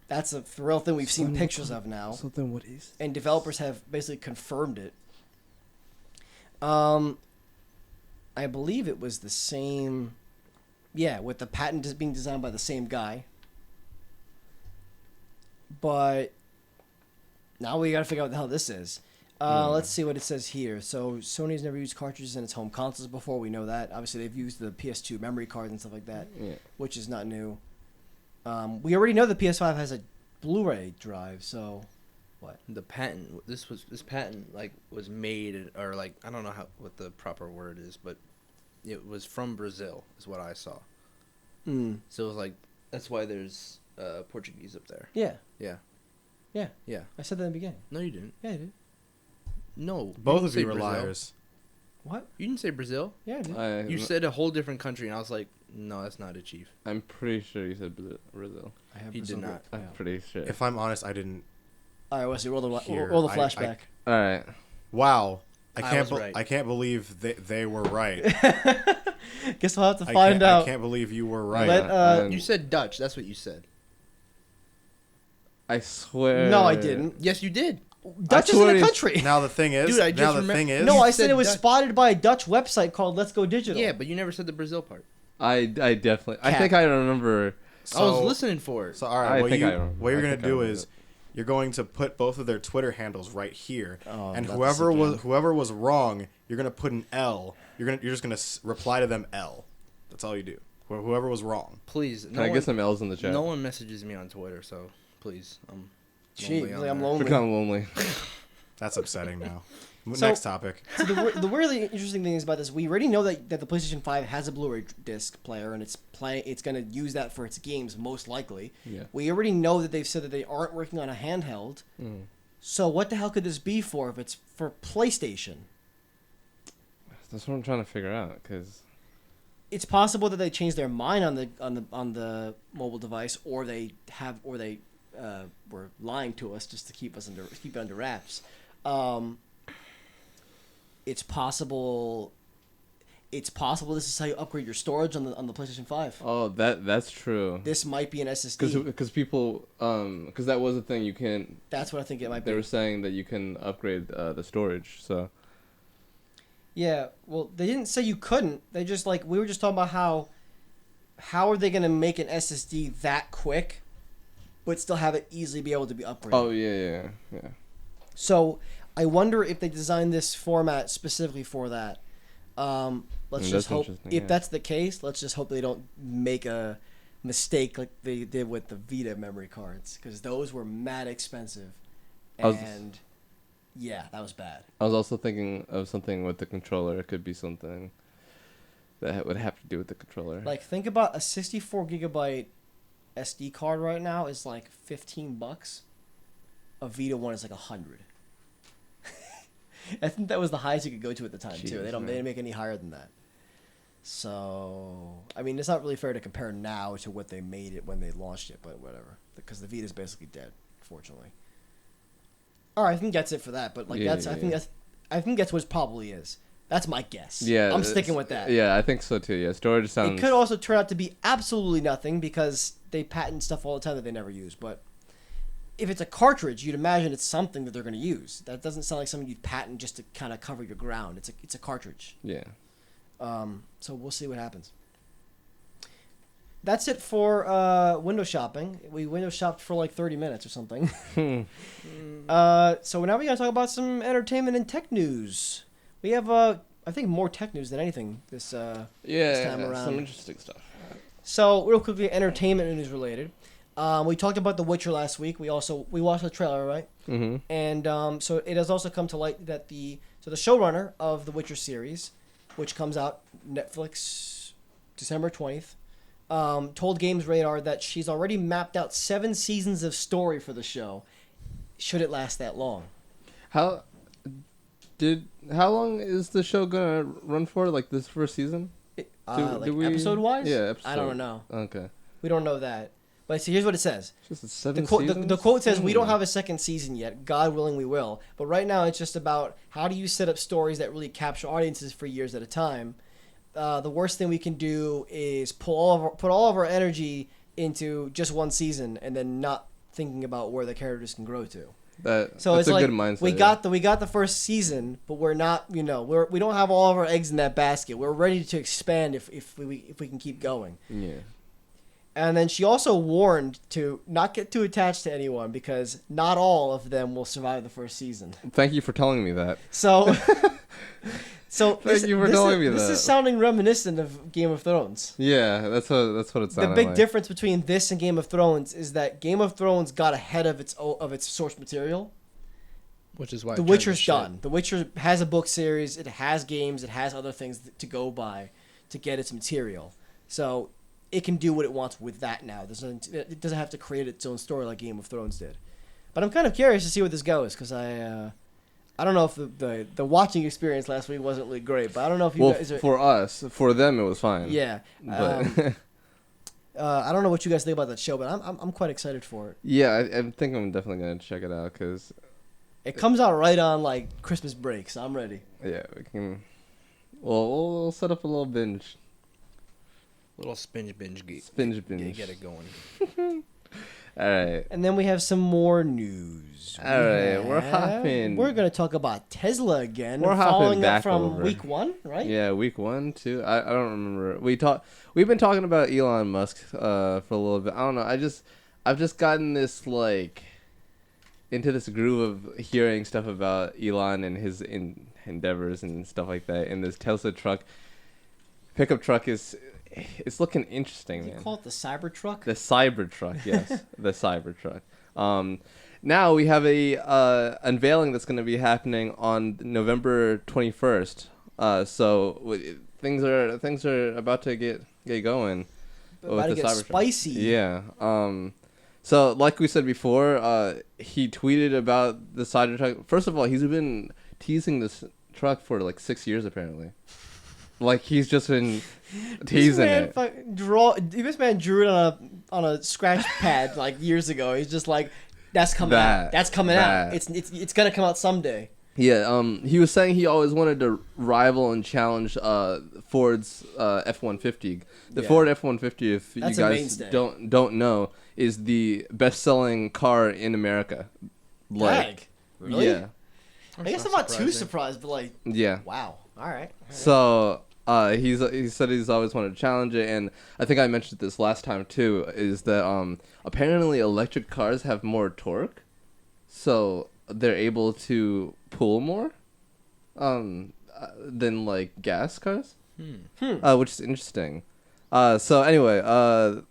That's a real thing we've seen Son, pictures of now, So then what is? and developers have basically confirmed it. I believe it was the same. Yeah, with the patent being designed by the same guy. But now we gotta figure out what the hell this is. Let's see what it says here. So Sony's never used cartridges in its home consoles before. We know that. Obviously, they've used the PS2 memory cards and stuff like that, Yeah. which is not new. We already know the PS5 has a Blu-ray drive, so what? The patent. This patent was made, or I don't know what the proper word is, but it was from Brazil, is what I saw. Mm. So it was that's why there's Portuguese up there. Yeah. Yeah. Yeah. Yeah. I said that in the beginning. No, you didn't. Yeah, I did. No. Both didn't of say you were Brazil. liars. What? You didn't say Brazil. Yeah, I did. You said a whole different country, and I was like, no, that's not it, Chief. I'm pretty sure you said Brazil. I have He did Brazil. not. Yeah. I'm pretty sure. If I'm honest, I didn't All right, Wesley, roll the hear. flashback. All right. Wow. I I can't. was right. I can't believe they were right. Guess we'll have to find out. I can't believe you were right. Let, You said Dutch. That's what you said. I swear. No, I didn't. Yes, you did. Dutch isn't a country. Now the thing is, Dude, I just No, I You said said it was Dutch. spotted by a Dutch website called Let's Go Digital. Yeah, but you never said the Brazil part. I definitely. I Cap. think I remember. I was listening for it. So all right, I what think you I remember. what you're I gonna think I do remember is it. you're going to put both of their Twitter handles right here, Oh, and not whoever this again. was wrong, you're gonna put an L. You're just gonna reply to them L. That's all you do. Whoever was wrong. Please, Can I get some L's in the chat? No one messages me on Twitter, so please, I'm Gee, lonely on like I'm there. lonely. Become lonely. That's upsetting now. So- Next topic. So the really interesting thing is about this, we already know that the PlayStation 5 has a Blu-ray disc player, and it's going to use that for its games, most likely. Yeah. We already know that they've said that they aren't working on a handheld. So what the hell could this be for if it's for PlayStation? That's what I'm trying to figure out. Cause It's possible that they changed their mind on the mobile device, or they were lying to us just to keep it under wraps. It's possible. It's possible this is how you upgrade your storage on the PlayStation 5. oh, that's true. This might be an SSD. Because people because that was a thing you can. That's what I think it might They be. were saying that you can upgrade the storage. So Yeah, well, they didn't say you couldn't. They just we were just talking about how are they going to make an SSD that quick, but still have it easily be able to be upgraded. oh yeah. So I wonder if they designed this format specifically for that. Let's just That's hope interesting, if yeah. that's the case. Let's just hope they don't make a mistake like they did with the Vita memory cards, because those were mad expensive, I was- and yeah, that was bad. I was also thinking of something with the controller. It could be something that would have to do with the controller. Like, think about a 64 gigabyte SD card right now is like $15. A Vita one is like $100. I think that was the highest you could go to at the time too. Jeez, They didn't make any higher than that. So I mean, it's not really fair to compare now to what they made it when they launched it, but whatever, because the Vita is basically dead, fortunately. All right, I think that's it for that. But Yeah, I think yeah. I think that's what it probably is. That's my guess. yeah, I'm it's- sticking with that. Yeah, I think so too. Yeah, storage sounds. It could also turn out to be absolutely nothing because they patent stuff all the time that they never use. But if it's a cartridge, you'd imagine it's something that they're going to use. That doesn't sound like something you'd patent just to kind of cover your ground. It's a cartridge. Yeah. So we'll see what happens. That's it for window shopping. We window shopped for like 30 minutes or something. So now we got to talk about some entertainment and tech news. We have, I think, more tech news than anything this time around. Some interesting stuff. So real quickly, entertainment news related. We talked about The Witcher last week. We watched the trailer, right? Mm-hmm. And so it has also come to light that the showrunner of the Witcher series, which comes out Netflix December 20th, told Games Radar that she's already mapped out 7 seasons of story for the show, should it last that long. How long is the show gonna run for? Like this first season? Episode wise? Yeah, episode. I don't know. Okay. We don't know that. But see, here's what it says. Just 7 The quote says, "We don't Hmm. have a second season yet. God willing, we will. But right now, it's just about how do you set up stories that really capture audiences for years at a time. The worst thing we can do is put all of our energy into just one season and then not thinking about where the characters can grow to. So So that's it's a like good mindset. we got the first season, but we're not. We don't have all of our eggs in that basket. We're ready to expand if we can keep going." Yeah. And then she also warned to not get too attached to anyone because not all of them will survive the first season. Thank you for telling me that. So, Thank you for telling me this that. is sounding reminiscent of Game of Thrones. Yeah, that's what it sounded The big like. difference between this and Game of Thrones is that Game of Thrones got ahead of its source material. Which is why The Witcher's done. The Witcher has a book series. It has games. It has other things to go by to get its material. So it can do what it wants with that now. It doesn't have to create its own story like Game of Thrones did. But I'm kind of curious to see where this goes because I don't know if the watching experience last week wasn't really great, but I don't know if you guys are, for us, for them, it was fine. yeah. But I don't know what you guys think about that show, but I'm quite excited for it. yeah, I think I'm definitely gonna check it out because It comes out right on like Christmas break, so I'm ready. yeah, we can. We'll set up a little binge. Little binge Binge. Get it going. All right. And then we have some more news. All right, we're hopping. We're going to talk about Tesla again. We're hopping following back up from over. week 1, right? Yeah, week 1, 2. I don't remember. We've been talking about Elon Musk for a little bit. I don't know. I've just gotten this like into this groove of hearing stuff about Elon and his endeavors and stuff like that. And this Tesla pickup truck it's looking interesting, man. You call it the Cybertruck? The Cybertruck, yes, the Cybertruck. Now we have a unveiling that's going to be happening on November 21st. So things are about to get going. About to get spicy. Yeah. So like we said before, he tweeted about the Cybertruck. First of all, he's been teasing this truck for like 6 years apparently. Like he's just been teasing it. This man drew it on a scratch pad like years ago. He's just like, that's coming out. That's coming out. It's gonna come out someday. Yeah. He was saying he always wanted to rival and challenge Ford's F-150. The Ford F-150, if That's you guys don't know, is the best-selling car in America. Like, really? Yeah. I guess I'm not too surprised, but like, yeah. Wow. All right. So he said he's always wanted to challenge it, and I think I mentioned this last time too. Is that apparently electric cars have more torque, so they're able to pull more than like gas cars, which is interesting. So anyway,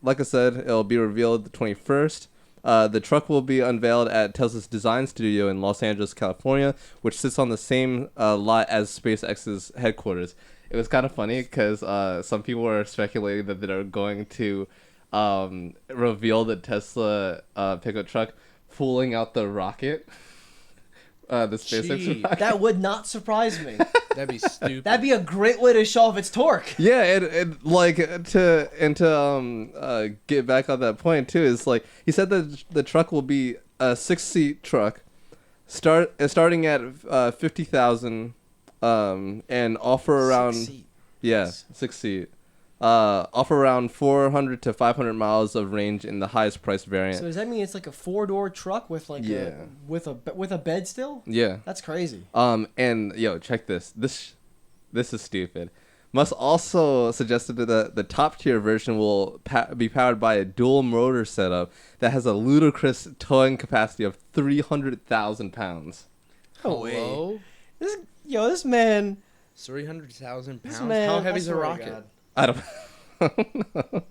like I said, it'll be revealed the 21st. The truck will be unveiled at Tesla's design studio in Los Angeles, California, which sits on the same lot as SpaceX's headquarters. It was kind of funny because some people were speculating that they're going to reveal the Tesla pickup truck pulling out the rocket. The SpaceX rocket. That would not surprise me. That'd be stupid. That'd be a great way to show off its torque. Yeah, and like to get back on that point too is like he said that the truck will be a 6-seat truck, starting at 50,000, and offer around 6-seat. Yeah, 6-seat. Offer around 400 to 500 miles of range in the highest price variant. So does that mean it's like a 4-door truck with like with a bed still? Yeah. That's crazy. And yo, check this. This is stupid. Musk also suggested that the top tier version will be powered by a dual motor setup that has a ludicrous towing capacity of 300,000 pounds. Hello? This man. 300,000 pounds. Man, How heavy is a rocket? God. I don't know.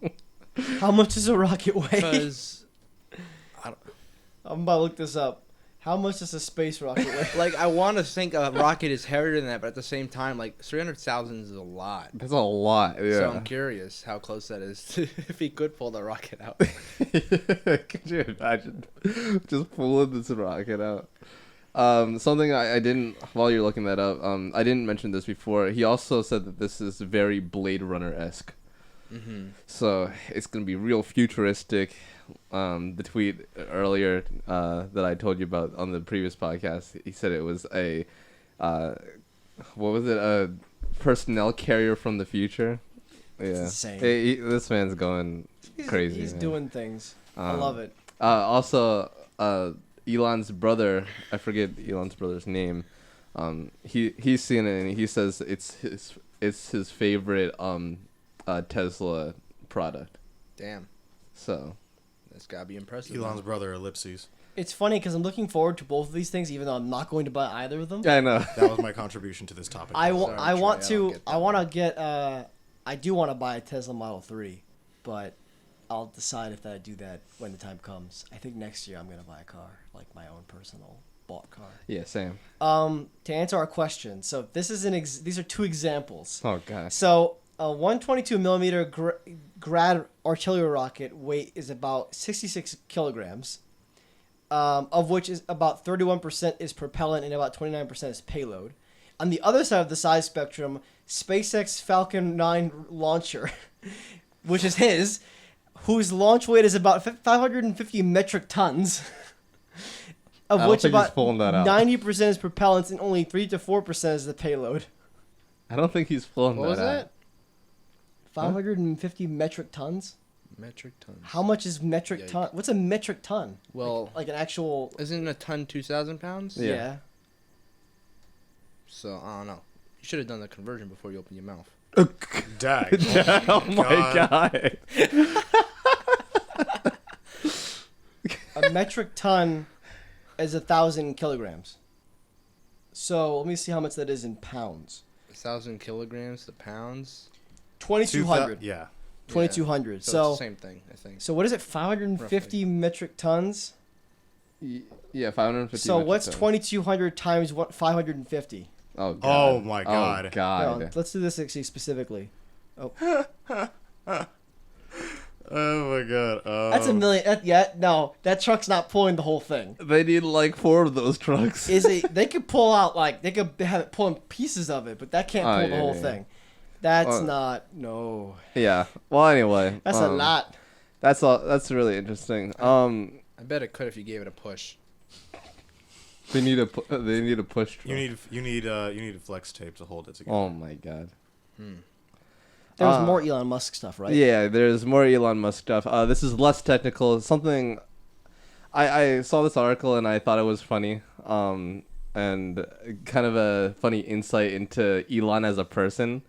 How much does a rocket weigh? Because I'm about to look this up. How much does a space rocket weigh? like I want to think a rocket is heavier than that, but at the same time, like 300,000 is a lot. That's a lot. Yeah. So I'm curious how close that is to if he could pull the rocket out. Could you imagine just pulling this rocket out? Something I didn't, while you're looking that up, I didn't mention this before. He also said that this is very Blade Runner-esque. Mm-hmm. So it's going to be real futuristic. The tweet earlier that I told you about on the previous podcast, he said it was a, what was it, a personnel carrier from the future? Yeah. It's insane. This man's going crazy. He's man. doing things. I love it. Also, Elon's brother, I forget Elon's brother's name. He's seen it and he says it's his favorite Tesla product. Damn, So that's gotta be impressive. Elon's brother, ellipses. It's funny because I'm looking forward to both of these things, even though I'm not going to buy either of them. yeah, I know. That was my contribution to this topic. I Sorry, want Trey, I don't to get that I want to get I do want to buy a Tesla Model 3, but I'll decide if I do that when the time comes. I think next year I'm gonna buy a car, like my own personal bought car. Yeah, same. To answer our question, so this is these are two examples. Oh gosh. So a 122 millimeter Grad artillery rocket weight is about 66 kilograms, of which is about 31% is propellant and about 29% is payload. On the other side of the size spectrum, SpaceX Falcon 9 launcher, which is his, whose launch weight is about 550 metric tons, of which about 90% is propellant and only 3 to 4% is the payload. I don't think he's pulling What was that out. that? 550 metric tons? Metric tons. How much is metric ton? What's a metric ton? Well, Like an actual. isn't a ton 2,000 pounds? Yeah. Yeah. So I don't know. You should have done the conversion before you open your mouth. Dag. Oh my god. A metric ton is 1,000 kilograms. So let me see how much that is in pounds. 1,000 kilograms to pounds. 2,200. Yeah. 2,200. It's the So same thing, I think. so what is it? 550 metric tons. Yeah, 550. So metric what's tons. 2,200 times 550? Oh god. Oh my god. Oh god. No, let's do this actually specifically. Oh my god. That's a million. No, that truck's not pulling the whole thing. They need like 4 of those trucks. They could pull out they could have it pulling pieces of it, but that can't pull the whole thing. That's not no. Yeah. Well, anyway. That's a lot. That's all. That's really interesting. I bet it could if you gave it a push. They need a push truck. You need flex tape to hold it together. Oh my god. There's more Elon Musk stuff, right? Yeah, there's more Elon Musk stuff. This is less technical. Something I saw this article and I thought it was funny. And kind of a funny insight into Elon as a person.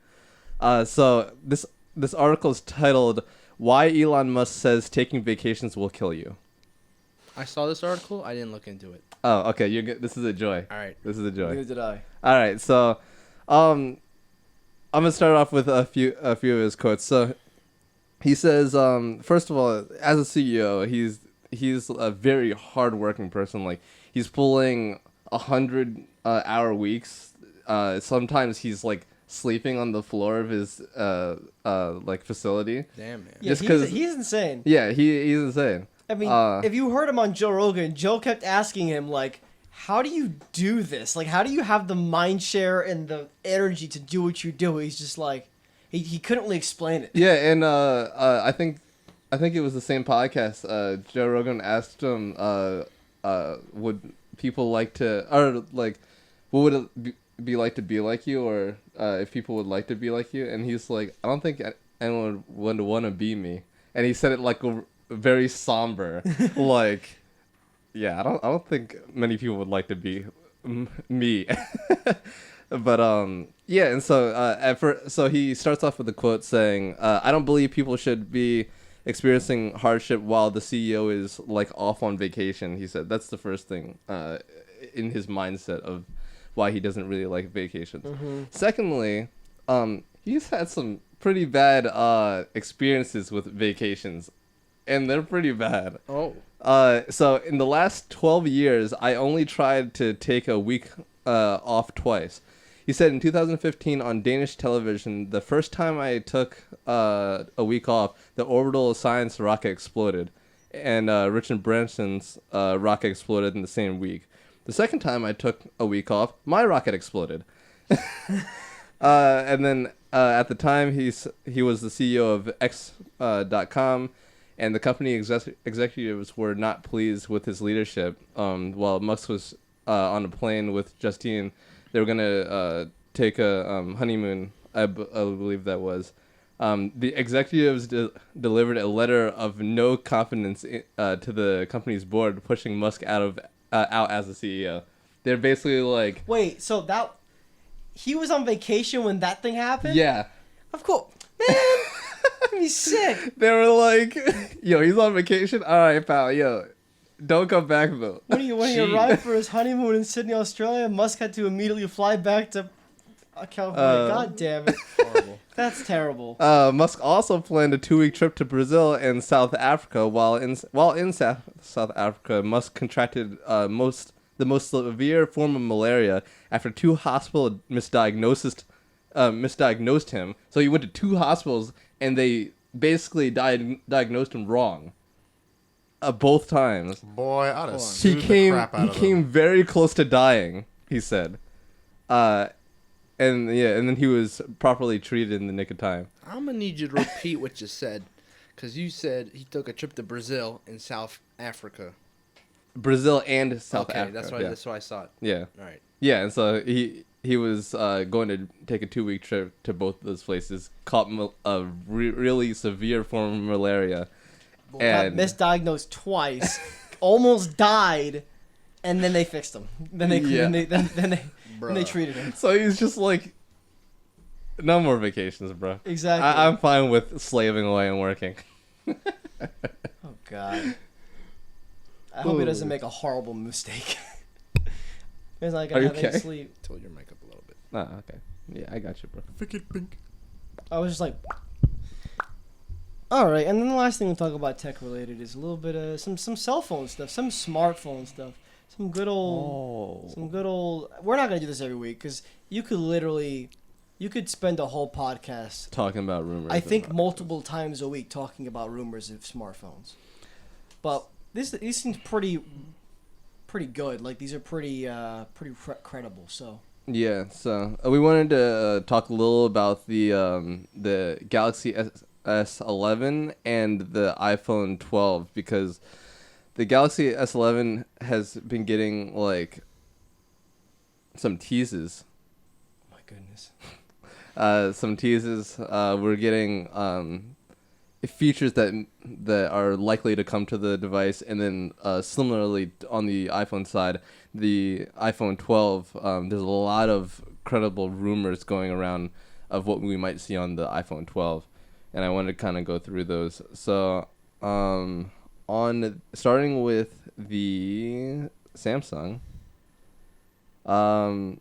So this article is titled "Why Elon Musk Says Taking Vacations Will Kill You." I saw this article. I didn't look into it. Oh, okay. You're good. This is a joy. All right. This is a joy. Neither did I. All right. So, I'm gonna start off with a few of his quotes. So, he says, first of all, as a CEO, he's a very hardworking person. Like he's pulling 100-hour weeks. Sometimes he's like sleeping on the floor of his like facility. Damn, man. Yeah, Just 'cause- he's insane. Yeah, he's insane. I mean, Uh, if you heard him on Joe Rogan, Joe kept asking him like, "How do you do this? Like, how do you have the mind share and the energy to do what you do?" He's just like, he couldn't really explain it. Yeah, and I think it was the same podcast. Joe Rogan asked him, would people like to, or like, what would it be like to be like you, or if people would like to be like you? And he's like, I don't think anyone would want to be me. And he said it like very somber, like, yeah, I don't think many people would like to be me. But yeah, and so so he starts off with a quote saying, "I don't believe people should be experiencing hardship while the CEO is like off on vacation." He said that's the first thing in his mindset of why he doesn't really like vacations. Mm-hmm. Secondly, he's had some pretty bad experiences with vacations, and they're pretty bad. Oh. So in the last 12 years, I only tried to take a week off twice. He said in 2015 on Danish television, the first time I took a week off, the orbital science rocket exploded, and Richard Branson's rocket exploded in the same week. The second time I took a week off, my rocket exploded. And then at the time, he was the CEO of X.com, and the company executives were not pleased with his leadership. While Musk was on a plane with Justine, they were gonna take a honeymoon. I believe that was. The executives delivered a letter of no confidence to the company's board, pushing Musk out as the CEO. They're basically like, Wait, so that he was on vacation when that thing happened? yeah. Of course, man. He's sick. They were like, yo, he's on vacation. All right, pal. Yo, don't come back though. When he arrived for his honeymoon in Sydney, Australia, Musk had to immediately fly back to California. God damn it. Horrible. That's terrible. Musk also planned a 2-week trip to Brazil and South Africa. While in South Africa, Musk contracted the most severe form of malaria after 2 hospitals misdiagnosed him. So he went to 2 hospitals and they basically diagnosed him wrong. Both times. Boy, I'd have He sued the crap out of him. came very close to dying, he said. And then he was properly treated in the nick of time. I'm gonna need you to repeat what you said, because you said he took a trip to Brazil and South Africa. Brazil and South Okay, Africa. that's why. Yeah. That's why I saw it. Yeah. All right. Yeah, and so he was going to take a 2-week trip to both of those places. Caught a really severe form of malaria, Got and misdiagnosed twice, almost died, and then they fixed him. Then they Yeah. then they Bruh. treated him. so he's just like, no more vacations, bro. Exactly. I'm fine with slaving away and working. Oh God. I hope he doesn't make a horrible mistake. He's not Are gonna you have any okay? sleep. Tilt your mic up a little bit. Ah, okay. Yeah, I got you, bro. Wicked pink. I was just like, all right. And then the last thing we'll talk about tech related is a little bit of some cell phone stuff, some smartphone stuff, some good old. Oh. Some good old. We're not gonna do this every week because you could spend a whole podcast. Talking about rumors. I think and- multiple times a week talking about rumors of smartphones. But these seems pretty good. Like these are pretty credible. So Yeah, so we wanted to talk a little about the Galaxy S11 and the iPhone 12 because the Galaxy S11 has been getting like some teases. my goodness. Some teases. We're getting features that are likely to come to the device, and then similarly on the iPhone side, the iPhone 12. There's a lot of credible rumors going around of what we might see on the iPhone 12, and I wanted to kind of go through those. So, on starting with the Samsung. The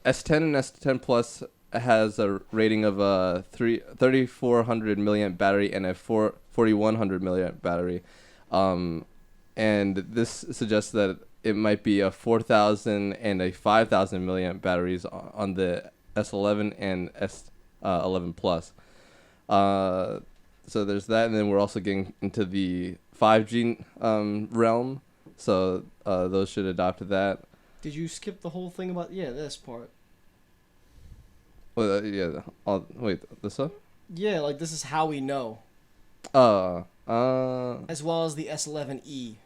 S10 and S10 Plus has a rating of a 3400 milliamp battery and a 4100 milliamp battery, and this suggests that it might be a 4000 and a 5000 milliamp batteries on the S11 and S11 Plus. So there's that, and then we're also getting into the 5G realm. So those should adopt that. Did you skip the whole thing about this part? Well, yeah. Wait, this one? Yeah, like this is how we know, Uh. as well as the S11e.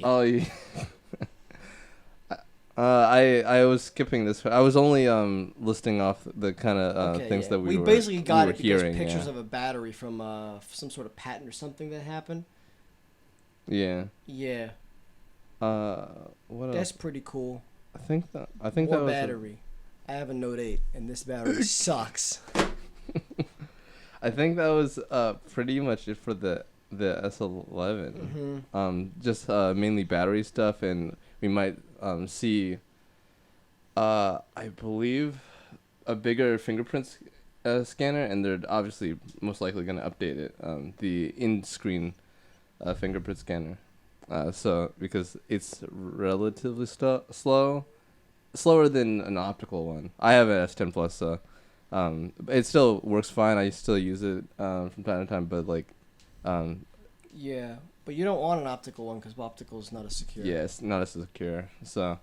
Oh, yeah. I was skipping this. I was only listing off the kind of things that we were basically got we it were because hearing. pictures Yeah. of a battery from some sort of patent or something that happened. Yeah. Yeah, What that's else? pretty cool. I think More that was battery. I have a Note 8, and this battery sucks. I think that was pretty much it for the S11. Mm-hmm. Just mainly battery stuff, and we might see. I believe a bigger fingerprint scanner, and they're obviously most likely going to update it. The in-screen fingerprint scanner. So because it's relatively slower than an optical one. I have an S10 Plus, so it still works fine. I still use it from time to time, but like, Yeah, but you don't want an optical one because optical is not as secure. yeah, it's not as secure. So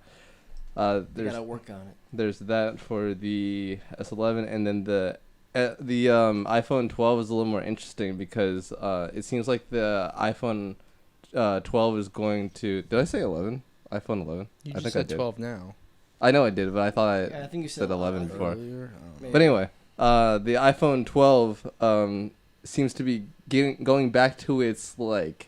You there's gotta work on it. there's that for the S11, and then the iPhone 12 is a little more interesting because it seems like the iPhone 12 is going to. Did I say 11? iPhone 11. You I just think said I did. 12 now. I know I did, but I thought I Yeah, I think you said 11 think. before. Earlier? Maybe. But anyway, the iPhone 12 seems to be going back to its like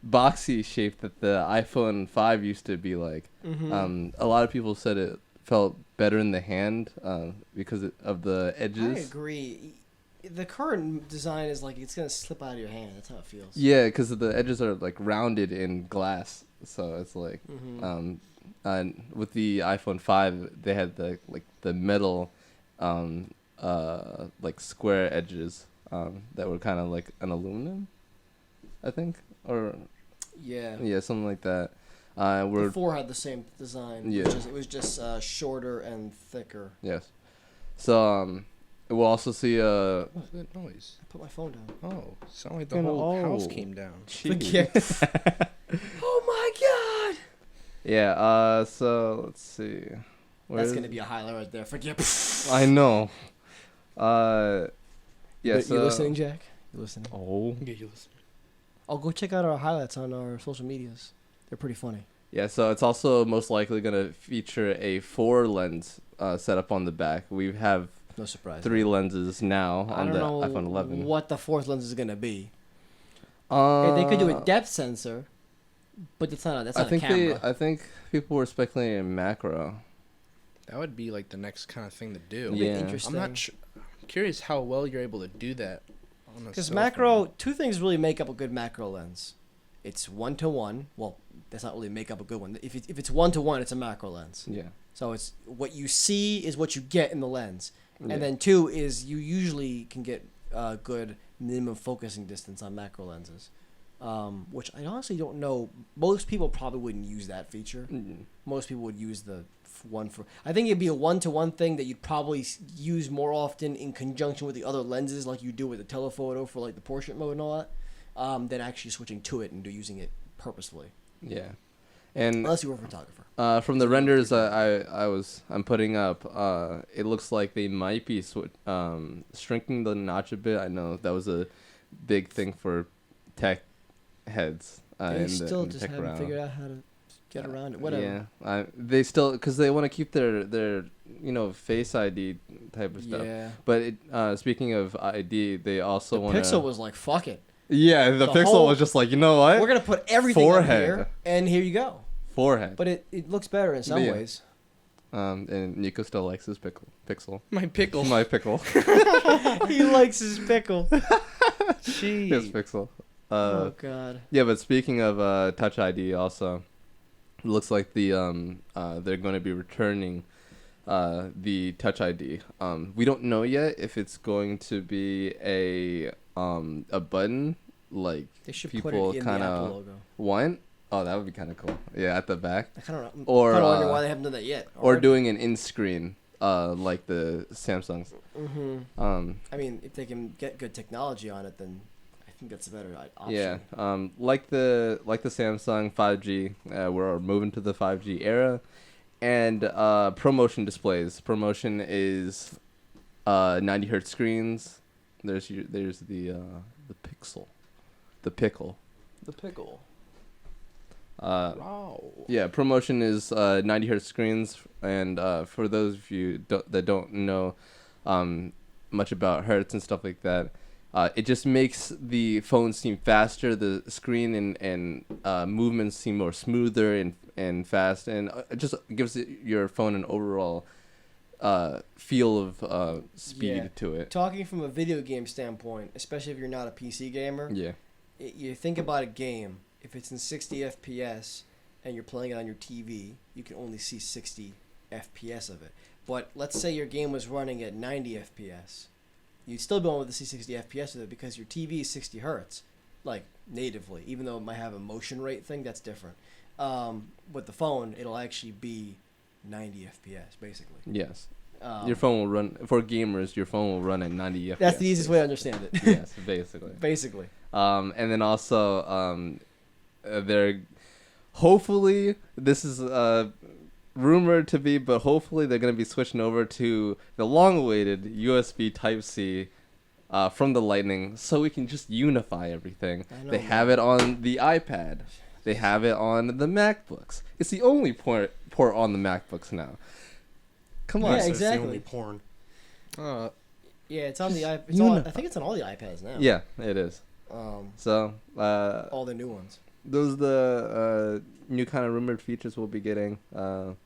boxy shape that the iPhone 5 used to be like. Mm-hmm. A lot of people said it felt better in the hand because of the edges. I agree. The current design is like it's gonna slip out of your hand. That's how it feels. Yeah, because the edges are like rounded in glass, so it's like. Mm-hmm. And with the iPhone 5, they had the metal, like square edges that were kind of like an aluminum, I think, or Yeah. something like that. The We're 4 had the same design. Yeah. It was just shorter and thicker. yes, so we'll also see What's that noise? I put my phone down. Oh, sound like the Fucking whole house oh. came down. Forget. Oh my god! yeah. So let's see. That's gonna be a highlight right there. Forget. I know. Yeah. You So listening, Jack? You listening? oh. Yeah, you listen. Oh, go check out our highlights on our social medias. They're pretty funny. Yeah, so it's also most likely going to feature a 4-lens setup on the back. We have No surprise. 3 lenses now I on don't the know iPhone 11. what the fourth lens is gonna be. Uh, They could do a depth sensor, but that's not a camera. I think people were speculating macro. That would be like the next kind of thing to do. It'd be Yeah. interesting. I'm curious how well you're able to do that. Because macro, two things really make up a good macro lens. It's 1-to-1. Well, that's not really make up a good one. If it's 1-to-1, it's a macro lens. Yeah. So it's what you see is what you get in the lens. Yeah. And then 2 is you usually can get good minimum focusing distance on macro lenses, which I honestly don't know. Most people probably wouldn't use that feature. Most people would use the one for. I think it'd be a 1-to-1 thing that you'd probably use more often in conjunction with the other lenses, like you do with the telephoto for like the portrait mode and all that, than actually switching to it and using it purposefully. Yeah. And Unless you were a photographer. from the renders I'm putting up, it looks like they might be shrinking the notch a bit. I know that was a big thing for tech heads. They still in the just tech haven't realm. figured out how to get around it. Whatever. Yeah, they still because they want to keep their Face ID type of stuff. Yeah. But speaking of ID, they also The want Pixel was like, fuck it. Yeah, the Pixel whole- was just like, you know what? We're going to put everything up Forehead. here, and here you go. Forehead. But it looks better in some Yeah. ways. And Nico still likes his Pixel. My pickle. My pickle. He likes his pickle. Jeez. His Pixel. Oh, God. Yeah, but speaking of Touch ID, also, it looks like they're going to be returning the Touch ID. We don't know yet if it's going to be a button like They should put people it in kind the Apple of logo. want. Oh, that would be kind of cool. Yeah, at the back. I kind of Or, wonder why they haven't done that yet. Or doing an in-screen, like the Samsungs. Mm-hmm. Um, I mean, if they can get good technology on it, then I think that's a better option. yeah. Like the Samsung 5G, we're moving to the 5G era, and ProMotion displays. ProMotion is 90 hertz screens. There's the Pixel, the pickle. Wow. Yeah, ProMotion is 90 hertz screens, and for those of you that don't know much about hertz and stuff like that, it just makes the phone seem faster. The screen and movements seem more smoother and fast, and it just gives your phone an overall feel of speed Yeah. to it. Talking from a video game standpoint, especially if you're not a PC gamer, Yeah. You think about a game. If it's in 60 FPS and you're playing it on your TV, you can only see 60 FPS of it. But let's say your game was running at 90 FPS. You'd still be able to see 60 FPS of it because your TV is 60 hertz, like natively. Even though it might have a motion rate thing, that's different. With the phone, it'll actually be 90 FPS, basically. Yes. Your phone will run, for gamers, your phone will run at 90 FPS. That's the easiest way to understand it. Yes, basically. Basically. And then also, they're hopefully this is rumored to be, but hopefully they're going to be switching over to the long-awaited USB Type-C from the Lightning, so we can just unify everything. I know, They man. have it on the iPad. They have it on the MacBooks. It's the only port on the MacBooks now. Come on. Yeah, So exactly. It's the only porn. Yeah, it's on the iPad. I think it's on all the iPads now. Yeah, it is. So, All the new ones. those are the new kind of rumored features we'll be getting, and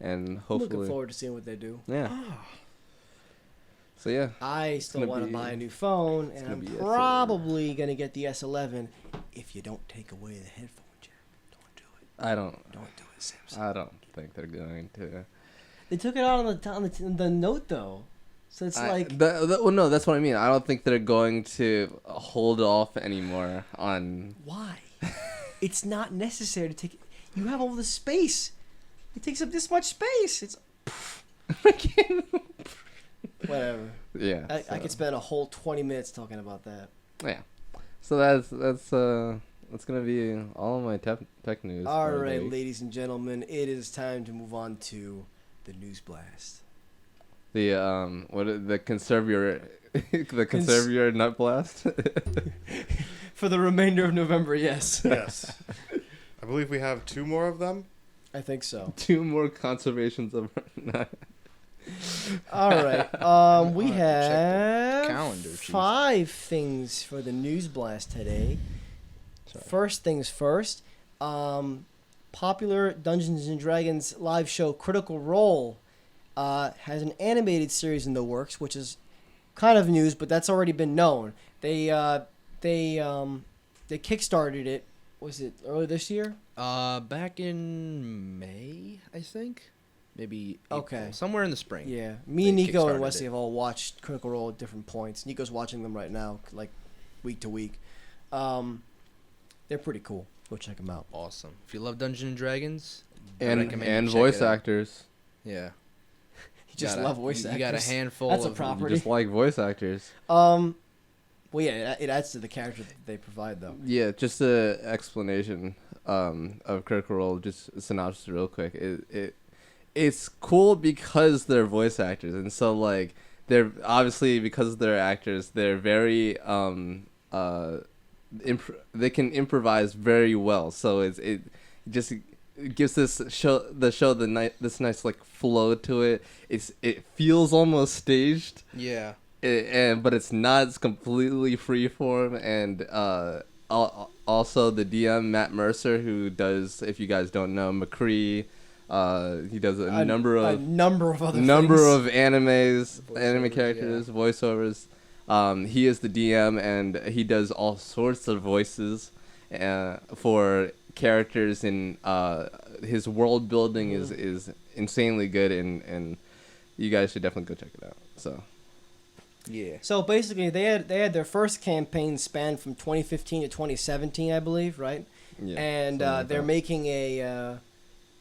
I'm hopefully, looking forward to seeing what they do. yeah. So yeah, I still gonna want to be- buy a new phone, and gonna I'm be S11. probably going to get the S11 if you don't take away the headphone jack. Don't do it. I don't Don't do it, Samsung. I don't think they're going to. They took it out on the Note, though. So it's like... well, no, that's what I mean. I don't think they're going to hold off anymore on. Why? It's not necessary to take... You have all the space. It takes up this much space. It's... Whatever. Yeah. I could spend a whole 20 minutes talking about that. Yeah. So that's gonna be all of my tech news. All for the right, week. ladies and gentlemen, it is time to move on to the news blast. The conserve your the conserve your nut blast. For the remainder of November, yes. Yes. I believe we have 2 more of them. I think so. 2 more conservations of. All right. We I'll have to check have the calendar, Chief. 5 things for the news blast today. Sorry. First things first. Popular Dungeons and Dragons live show Critical Role has an animated series in the works, which is kind of news, but that's already been known. They kickstarted it. Was it earlier this year? Back in May, I think. Maybe April, Okay. somewhere in the spring. Yeah. Me They and Nico and kickstarted Wesley it. have all watched Critical Role at different points. Nico's watching them right now, like week to week. They're pretty cool. Go check them out. Awesome. If you love Dungeons and Dragons, I and recommend you and check voice it out. actors. Yeah. You just Gotta- love voice actors. You got a handful That's a of prop- You Property. just like voice actors. Well, yeah, it adds to the character that they provide, though. Yeah, just a explanation of Critical Role. Just a synopsis real quick. It's cool because they're voice actors, and so like they're obviously because they're actors, they're very they can improvise very well. So it just gives this this nice like flow to it. It feels almost staged. Yeah. But it's not. It's completely freeform, and also the DM Matt Mercer, who does, if you guys don't know, McCree. He does a number of other things. anime Voiceovers, characters, voiceovers. He is the DM, and he does all sorts of voices for characters. In his world building is insanely good, and you guys should definitely go check it out. So. Yeah. So basically, they had their first campaign spanned from 2015 to 2017, I believe, right? Yeah, And something like they're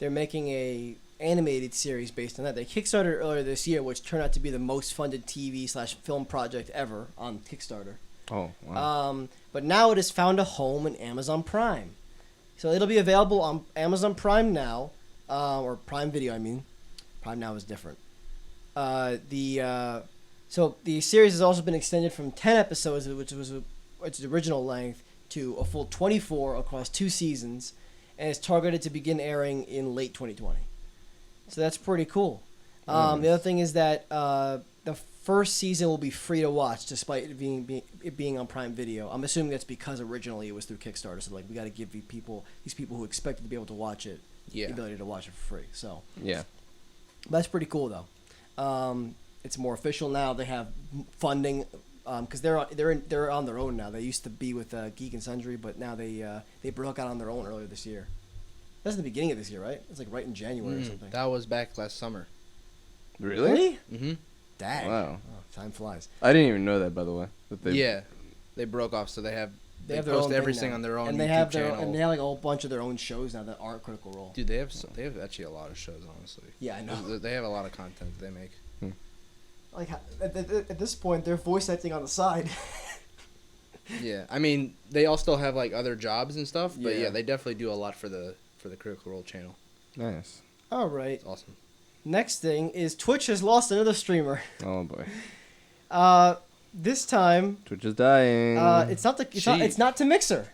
that. making a animated series based on that. They kickstarted earlier this year, which turned out to be the most funded TV/film project ever on Kickstarter. Oh, wow. But now it has found a home in Amazon Prime, so it'll be available on Amazon Prime now, or Prime Video. I mean, Prime Now is different. So the series has also been extended from 10 episodes, which was its original length, to a full 24 across 2 seasons, and is targeted to begin airing in late 2020. So that's pretty cool. The other thing is that the first season will be free to watch, despite it being on Prime Video. I'm assuming that's because originally it was through Kickstarter, so like we got to give these people who expected to be able to watch it the ability to watch it for free. So Yeah. that's pretty cool, though. It's more official now. They have funding because they're on their own now. They used to be with Geek and Sundry, but now they broke out on their own earlier this year. That's the beginning of this year, right? It's like right in January or something. That was back last summer. Really? Mm-hmm. Dang. Wow. Oh, time flies. I didn't even know that, by the way. That they, Yeah. They broke off, so they have their post own everything thing now. on their own and YouTube they have channel. and they have like a whole bunch of their own shows now that aren't Critical Role. Dude, they have actually a lot of shows, honestly. Yeah, I know. They have a lot of content they make. Like at this point, they're voice acting on the side. Yeah, I mean, they all still have like other jobs and stuff, but Yeah. yeah, they definitely do a lot for the Critical Role channel. Nice. All right. It's awesome. Next thing is Twitch has lost another streamer. Oh boy. This time, Twitch is dying. it's not to Mixer.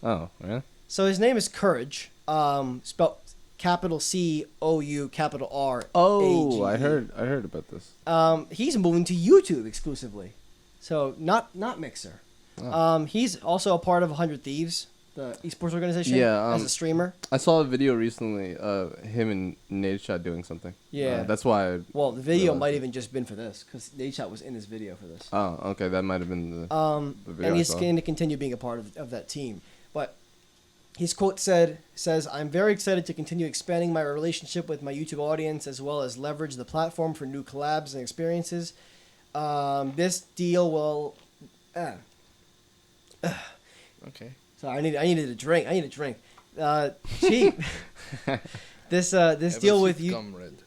Oh, really? So his name is Courage. Spelled capital COU capital R. Oh, AGE. I heard about this. He's moving to YouTube exclusively, so not Mixer. Oh. He's also a part of 100 Thieves, the esports organization. Yeah, as a streamer. I saw a video recently of him and Nadeshot doing something. Yeah. That's why. Well, the video realized might it. even just been for this because Nadeshot was in this video for this. Oh, okay. That might have been the video And I he's saw. going to continue being a part of that team. But his quote says, "I'm very excited to continue expanding my relationship with my YouTube audience as well as leverage the platform for new collabs and experiences. This deal will." Okay. Sorry, I needed a drink. Cheap. This deal with you. Comrade.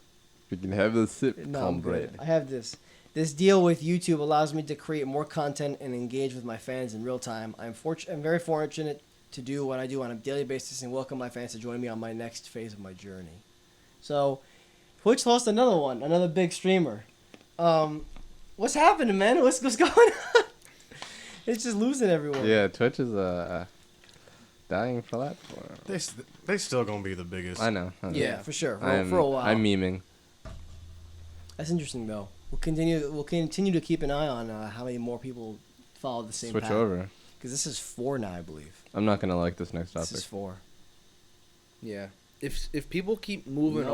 We can have a sip, No, I'm good. comrade. I have this. This deal with YouTube allows me to create more content and engage with my fans in real time. I'm very fortunate to do what I do on a daily basis and welcome my fans to join me on my next phase of my journey. So, Twitch lost another big streamer. What's happening, man? What's going on? It's just losing everyone. Yeah, Twitch is a dying platform. They still gonna be the biggest. I know. Yeah, for sure. For I'm, a while. I'm memeing. That's interesting, though. We'll continue to keep an eye on how many more people follow the same Switch path. over. Because this is 4 now, I believe. I'm not gonna like this next This topic. is 4. Yeah. If people keep moving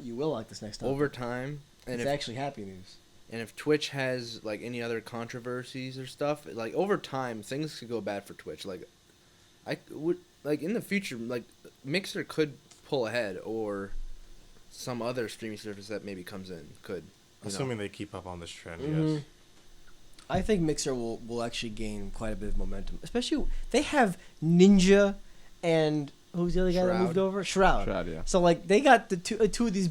you will like this next topic. over time, and It's actually happy news. and if Twitch has like any other controversies or stuff, like over time things could go bad for Twitch. Like I would like in the future, like Mixer could pull ahead, or some other streaming service that maybe comes in could. Assuming they keep up on this trend, Mhm. yes. I think Mixer will actually gain quite a bit of momentum. Especially, they have Ninja and who's the other guy that Shroud. moved over? Shroud. Shroud, yeah. So like they got the two of these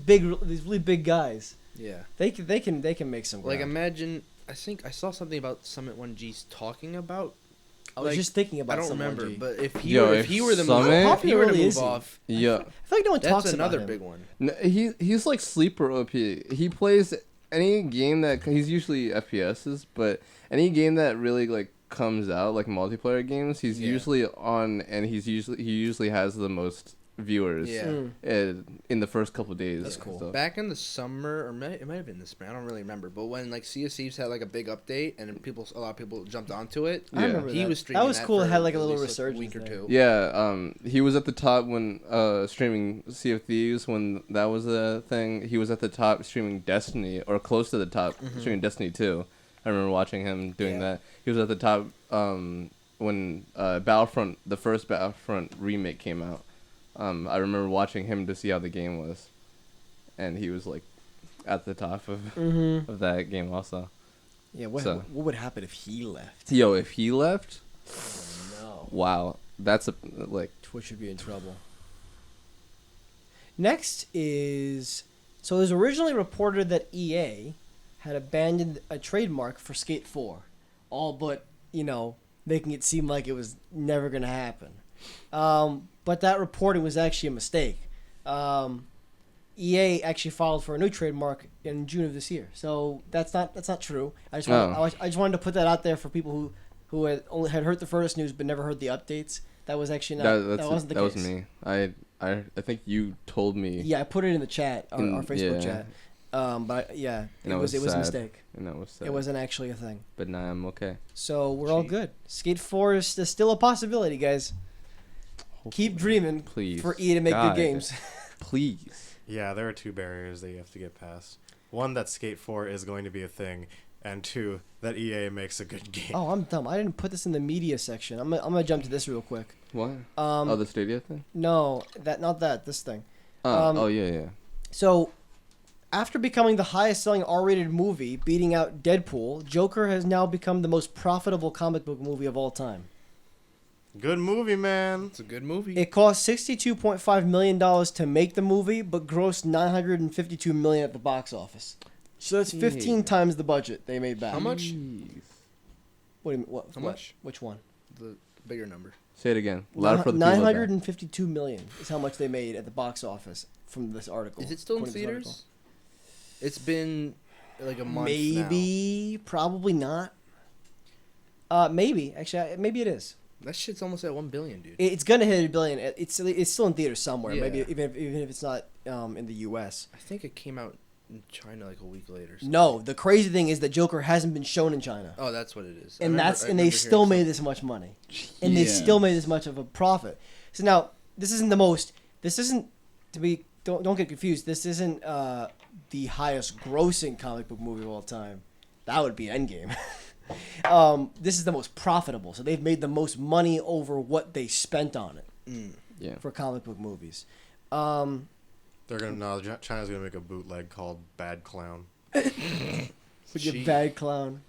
really big guys. Yeah. They can make some Like ground. imagine, I think I saw something about Summit 1G's talking about. I was like, just thinking about. I don't Summit remember, 1G. but if Yo, if he were the Summit- move, How if he were to popular move is he? off, Yeah. I feel like no one that's talks another about him. big one. He's like sleeper OP. He plays any game that he's usually FPSs, but any game that really like comes out like multiplayer games, he's Yeah. usually on, and he usually has the most viewers. Yeah. In the first couple days. That's cool. So- Back in the summer, or it might have been the spring. I don't really remember. But when like Sea of Thieves had like a big update and a lot of people jumped onto it, I Yeah. remember he that. was streaming. That was cool. It for had like a at little least, resurgence. week or there. two. Yeah, he was at the top when streaming Sea of Thieves when that was a thing. He was at the top streaming Destiny, or close to the top streaming Destiny 2. I remember watching him doing Yeah. that. He was at the top when Battlefront, the first Battlefront remake came out. I remember watching him to see how the game was, and he was like at the top of Mm-hmm. of that game also. Yeah. What would happen if he left? Yo, if he left, No. wow, that's like Twitch would be in trouble. Next is so it was originally reported that EA had abandoned a trademark for Skate 4, all but making it seem like it was never going to happen. But that reporting was actually a mistake. EA actually filed for a new trademark in June of this year, so that's not true. I just wanted to put that out there for people who had heard the first news but never heard the updates. That was actually not. That wasn't the case. That was me. I think you told me. Yeah, I put it in the chat, our Facebook yeah. chat. But yeah, And it it was a sad. mistake. And that was sad. It wasn't actually a thing. But now I'm okay. So we're all good. Skate 4 is still a possibility, guys. Keep Hopefully. dreaming Please. for EA to make God. good games. Please. Yeah, there are 2 barriers that you have to get past. One, that Skate 4 is going to be a thing, and 2, that EA makes a good game. Oh, I'm dumb. I didn't put this in the media section. I'm gonna jump to this real quick. What? The Stadia thing? No, this thing. Oh yeah. So, after becoming the highest-selling R-rated movie, beating out Deadpool, Joker has now become the most profitable comic book movie of all time. Good movie, man. It's a good movie. It cost $62.5 million to make the movie, but grossed $952 million at the box office. So that's 15 Jeez. times the budget they made back. How much? Jeez. What do you mean? What? How what? much? Which one? The bigger number. Say it again. Loud for the people. 952 million is how much they made at the box office from this article. Is it still in according to this article. theaters? It's been like a month. Maybe, probably not. Maybe actually, maybe it is. Now. That shit's almost at 1 billion, dude. It's gonna hit $1 billion. It's still in theaters somewhere. Yeah. Maybe even if it's not in the U.S. I think it came out in China like a week later. So. No, the crazy thing is that Joker hasn't been shown in China. Oh, that's what it is. And they still made this much money, and they still made this much of a profit. So now this isn't don't get confused. This isn't the highest grossing comic book movie of all time. That would be Endgame. This is the most profitable, so they've made the most money over what they spent on it Yeah. for comic book movies. China's gonna make a bootleg called Bad Clown. With your bad clown.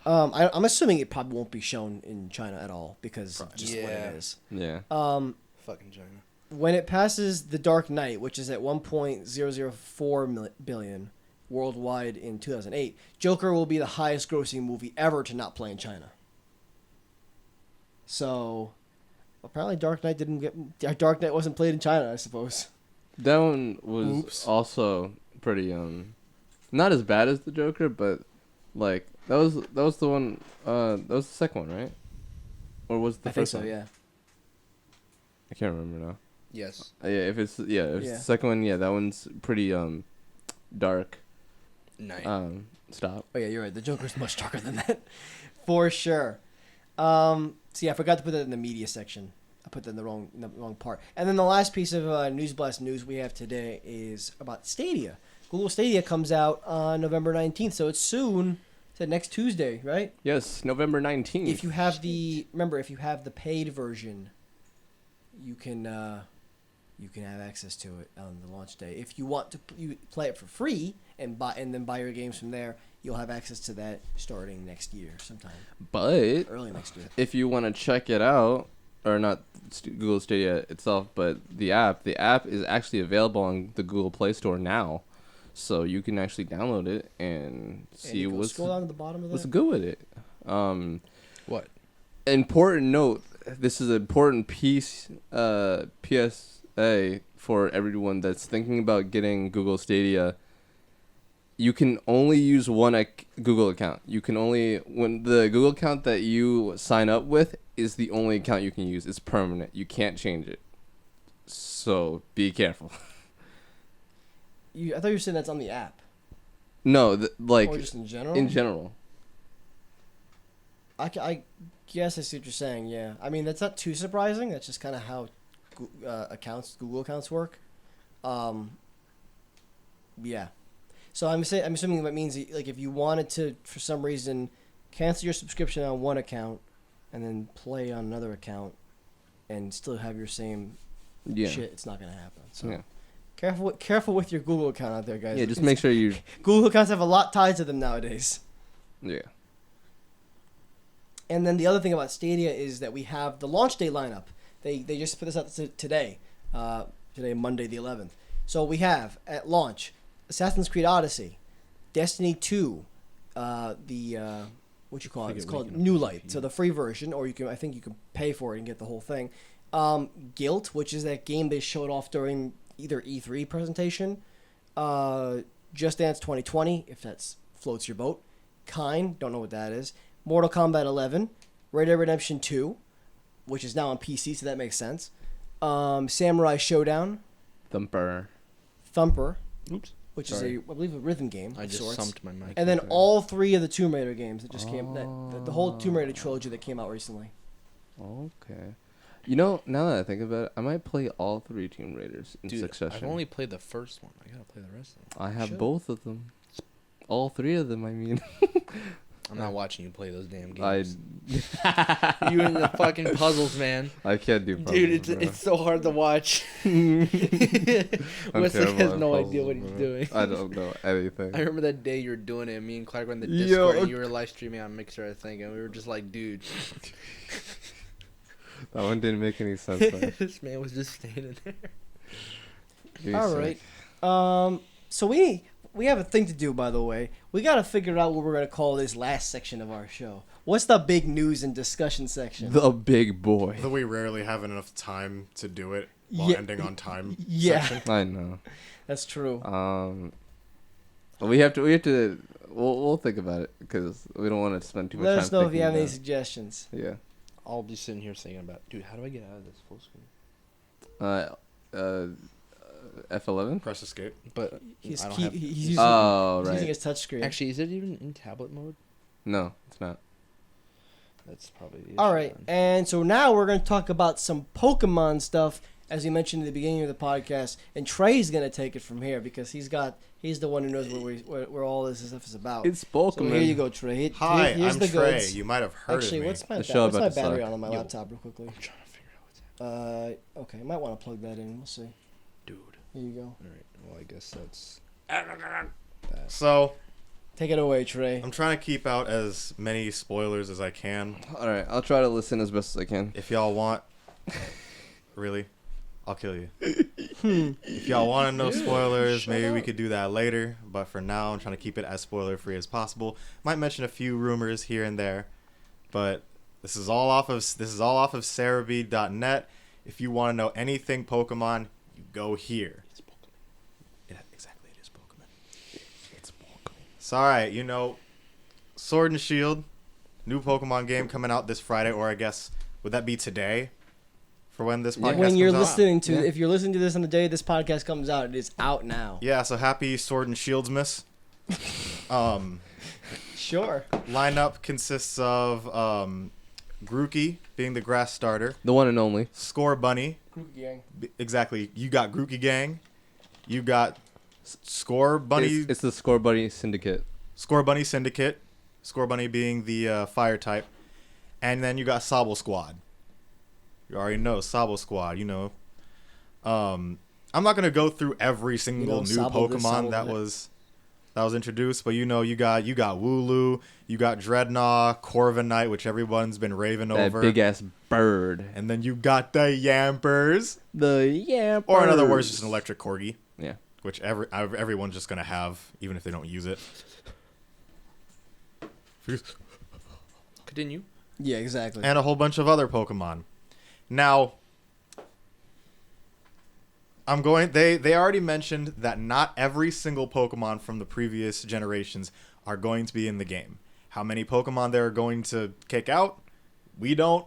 I'm assuming it probably won't be shown in China at all because of just what Yeah. it is. Yeah. Fucking China. When it passes The Dark Knight, which is at 1.004 billion worldwide in 2008, Joker will be the highest grossing movie ever to not play in China. So, apparently Dark Knight wasn't played in China, I suppose. That one was Oops. also pretty not as bad as the Joker, but like That was the one. That was the second one, right? Or was it the I think first so. one? Yeah. I can't remember now. Yes. Yeah, if it's Yeah. the second one, yeah, that one's pretty dark. Nice. Stop. Oh yeah, you're right. The Joker's much darker than that, for sure. So yeah, I forgot to put that in the media section. I put that in the wrong part. And then the last piece of News Blast news we have today is about Stadia. Google Stadia comes out on November 19th, so it's soon. It's next Tuesday, right? Yes, November 19th. If you have if you have the paid version, you can have access to it on the launch day. If you want to play it for free and then buy your games from there, you'll have access to that starting next year sometime. But Early next year. if you want to check it out, or not Google Stadia itself, but the app is actually available on the Google Play Store now. So you can actually download it and see Scroll down to the bottom of that. what's good with it. What? Important note, this is an important piece, PSA for everyone that's thinking about getting Google Stadia. You can only use one Google account. When the Google account that you sign up with is the only account you can use. It's permanent. You can't change it. So be careful. I thought you were saying that's on the app. No, Or just in general? In general. I guess I see what you're saying, yeah. I mean, that's not too surprising. That's just kind of how Google accounts work. Yeah. So I'm assuming that means like if you wanted to, for some reason, cancel your subscription on one account and then play on another account and still have your same shit, it's not going to happen. So Yeah. Careful with your Google account out there, guys. Yeah, just make sure you... Google accounts have a lot tied to them nowadays. Yeah. And then the other thing about Stadia is that we have the launch day lineup. They just put this out today, Monday the 11th. So we have at launch Assassin's Creed Odyssey, Destiny 2, what you call it? It's called New Light. So the free version, or I think you can pay for it and get the whole thing. Guilt, which is that game they showed off during either E3 presentation, Just Dance 2020, if that floats your boat, Kine, don't know what that is, Mortal Kombat 11, Red Dead Redemption 2, which is now on PC, so that makes sense, Samurai Showdown, Thumper, Oops. which Sorry. is I believe a rhythm game I of just sorts. sumped my mic. And then all three of the Tomb Raider games that just came, the whole Tomb Raider trilogy that came out recently. Okay. You know, now that I think about it, I might play all three Tomb Raiders in Dude, succession. I've only played the first one. I gotta play the rest of them. I have Should. both of them. All three of them, I mean. I'm not watching you play those damn I games. You and the fucking puzzles, man. I can't do puzzles, Dude, bro. it's so hard to watch. I'm Wesley terrible has at no puzzles, idea what he's bro. doing. I don't know anything. I remember that day you were doing it. Me and Clark were in the Yo. Discord, and you were live streaming on Mixer, I think, and we were just like, dude. That one didn't make any sense. Though. This man was just standing there. He's All sick. right. So we have a thing to do, by the way. We got to figure out what we're going to call this last section of our show. What's the big news and discussion section? The big boy. Though we rarely have enough time to do it while Yeah. ending on time. Yeah. section. I know. That's true. We have to. We'll think about it because we don't want to spend too much time. Let us know if you thinking have any about it. suggestions. Yeah. I'll be sitting here thinking about, dude, how do I get out of this full screen? F11. Press escape. But He's I don't key- have. he's using, Oh he's right. using his touchscreen. Actually, is it even in tablet mode? No, it's not. That's probably the issue. All right, then. and so now we're going to talk about some Pokemon stuff, as we mentioned at the beginning of the podcast. And Trey's going to take it from here because he's the one who knows where all this stuff is about. It's So Pokemon. here you go, Trey. Hi, Here's I'm the Trey. goods. You might have heard Actually, of me. what's my, The show what's my about to battery suck. on my Yo. laptop real quickly? I'm trying to figure out what's happening. Okay, I might want to plug that in. We'll see. Dude. Here you go. All right. Well, I guess that's. So, Take it away, Trey. I'm trying to keep out as many spoilers as I can. All right, I'll try to listen as best as I can. If y'all want... Really? I'll kill you. If y'all want to know spoilers, maybe we could do that later. But for now, I'm trying to keep it as spoiler-free as possible. Might mention a few rumors here and there. But this is all off of Cerebi.net. If you want to know anything Pokemon, you go here. It's Pokemon. Yeah, exactly. It is Pokemon. It's Pokemon. So, all right, Sword and Shield, new Pokemon game coming out this Friday, or I guess would that be today? For when this podcast When you're comes out? listening to, Yeah. if you're listening to this on the day this podcast comes out, it is out now. Yeah, so happy Sword and Shields miss. Sure. Lineup consists of Grookey being the grass starter, The one and only. Score Bunny. Gang. Exactly. You got Grookey Gang. You got Score Bunny. It's the Score Buddy Syndicate. Score Bunny Syndicate. Score Bunny being the fire type. And then you got Sobble Squad. You already know Sobble Squad, you know. I'm not going to go through every single new Sobble this, Pokemon Sobble that that. was introduced, but you know you got Wooloo, you got Dreadnought, Corviknight, which everyone's been raving That over. big ass bird. And then you got the Yampers. The Yampers. Or in other words, just an electric corgi, Yeah. which everyone's just going to have, even if they don't use it. Continue. Yeah, exactly. And a whole bunch of other Pokemon. Now, they already mentioned that not every single Pokemon from the previous generations are going to be in the game. How many Pokemon they're going to kick out? We don't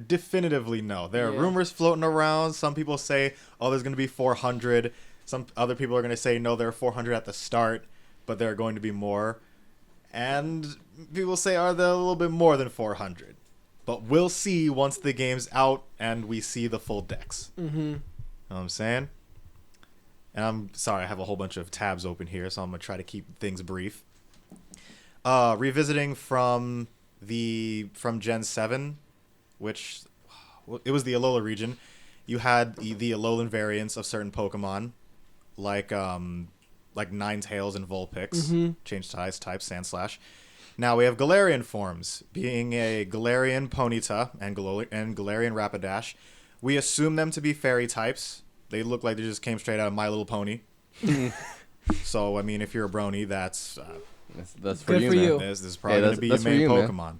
definitively know. There are Yeah. rumors floating around. Some people say, "Oh, there's going to be 400." Some other people are going to say, "No, there are 400 at the start, but there are going to be more." And people say, "Are there a little bit more than 400?" But we'll see once the game's out and we see the full decks. Mm-hmm. Know what I'm saying? And I'm sorry, I have a whole bunch of tabs open here, so I'm going to try to keep things brief. Revisiting from Gen 7, which it was the Alola region. You had the Alolan variants of certain Pokemon, like Ninetales and Vulpix, Mhm. change types, Sandslash. Now we have Galarian forms, being a Galarian Ponyta and Galarian Rapidash. We assume them to be fairy types. They look like they just came straight out of My Little Pony. So, I mean, if you're a brony, that's That's for Good you, for man. you. this is probably Hey, going to be your that's for main you, man. Pokemon.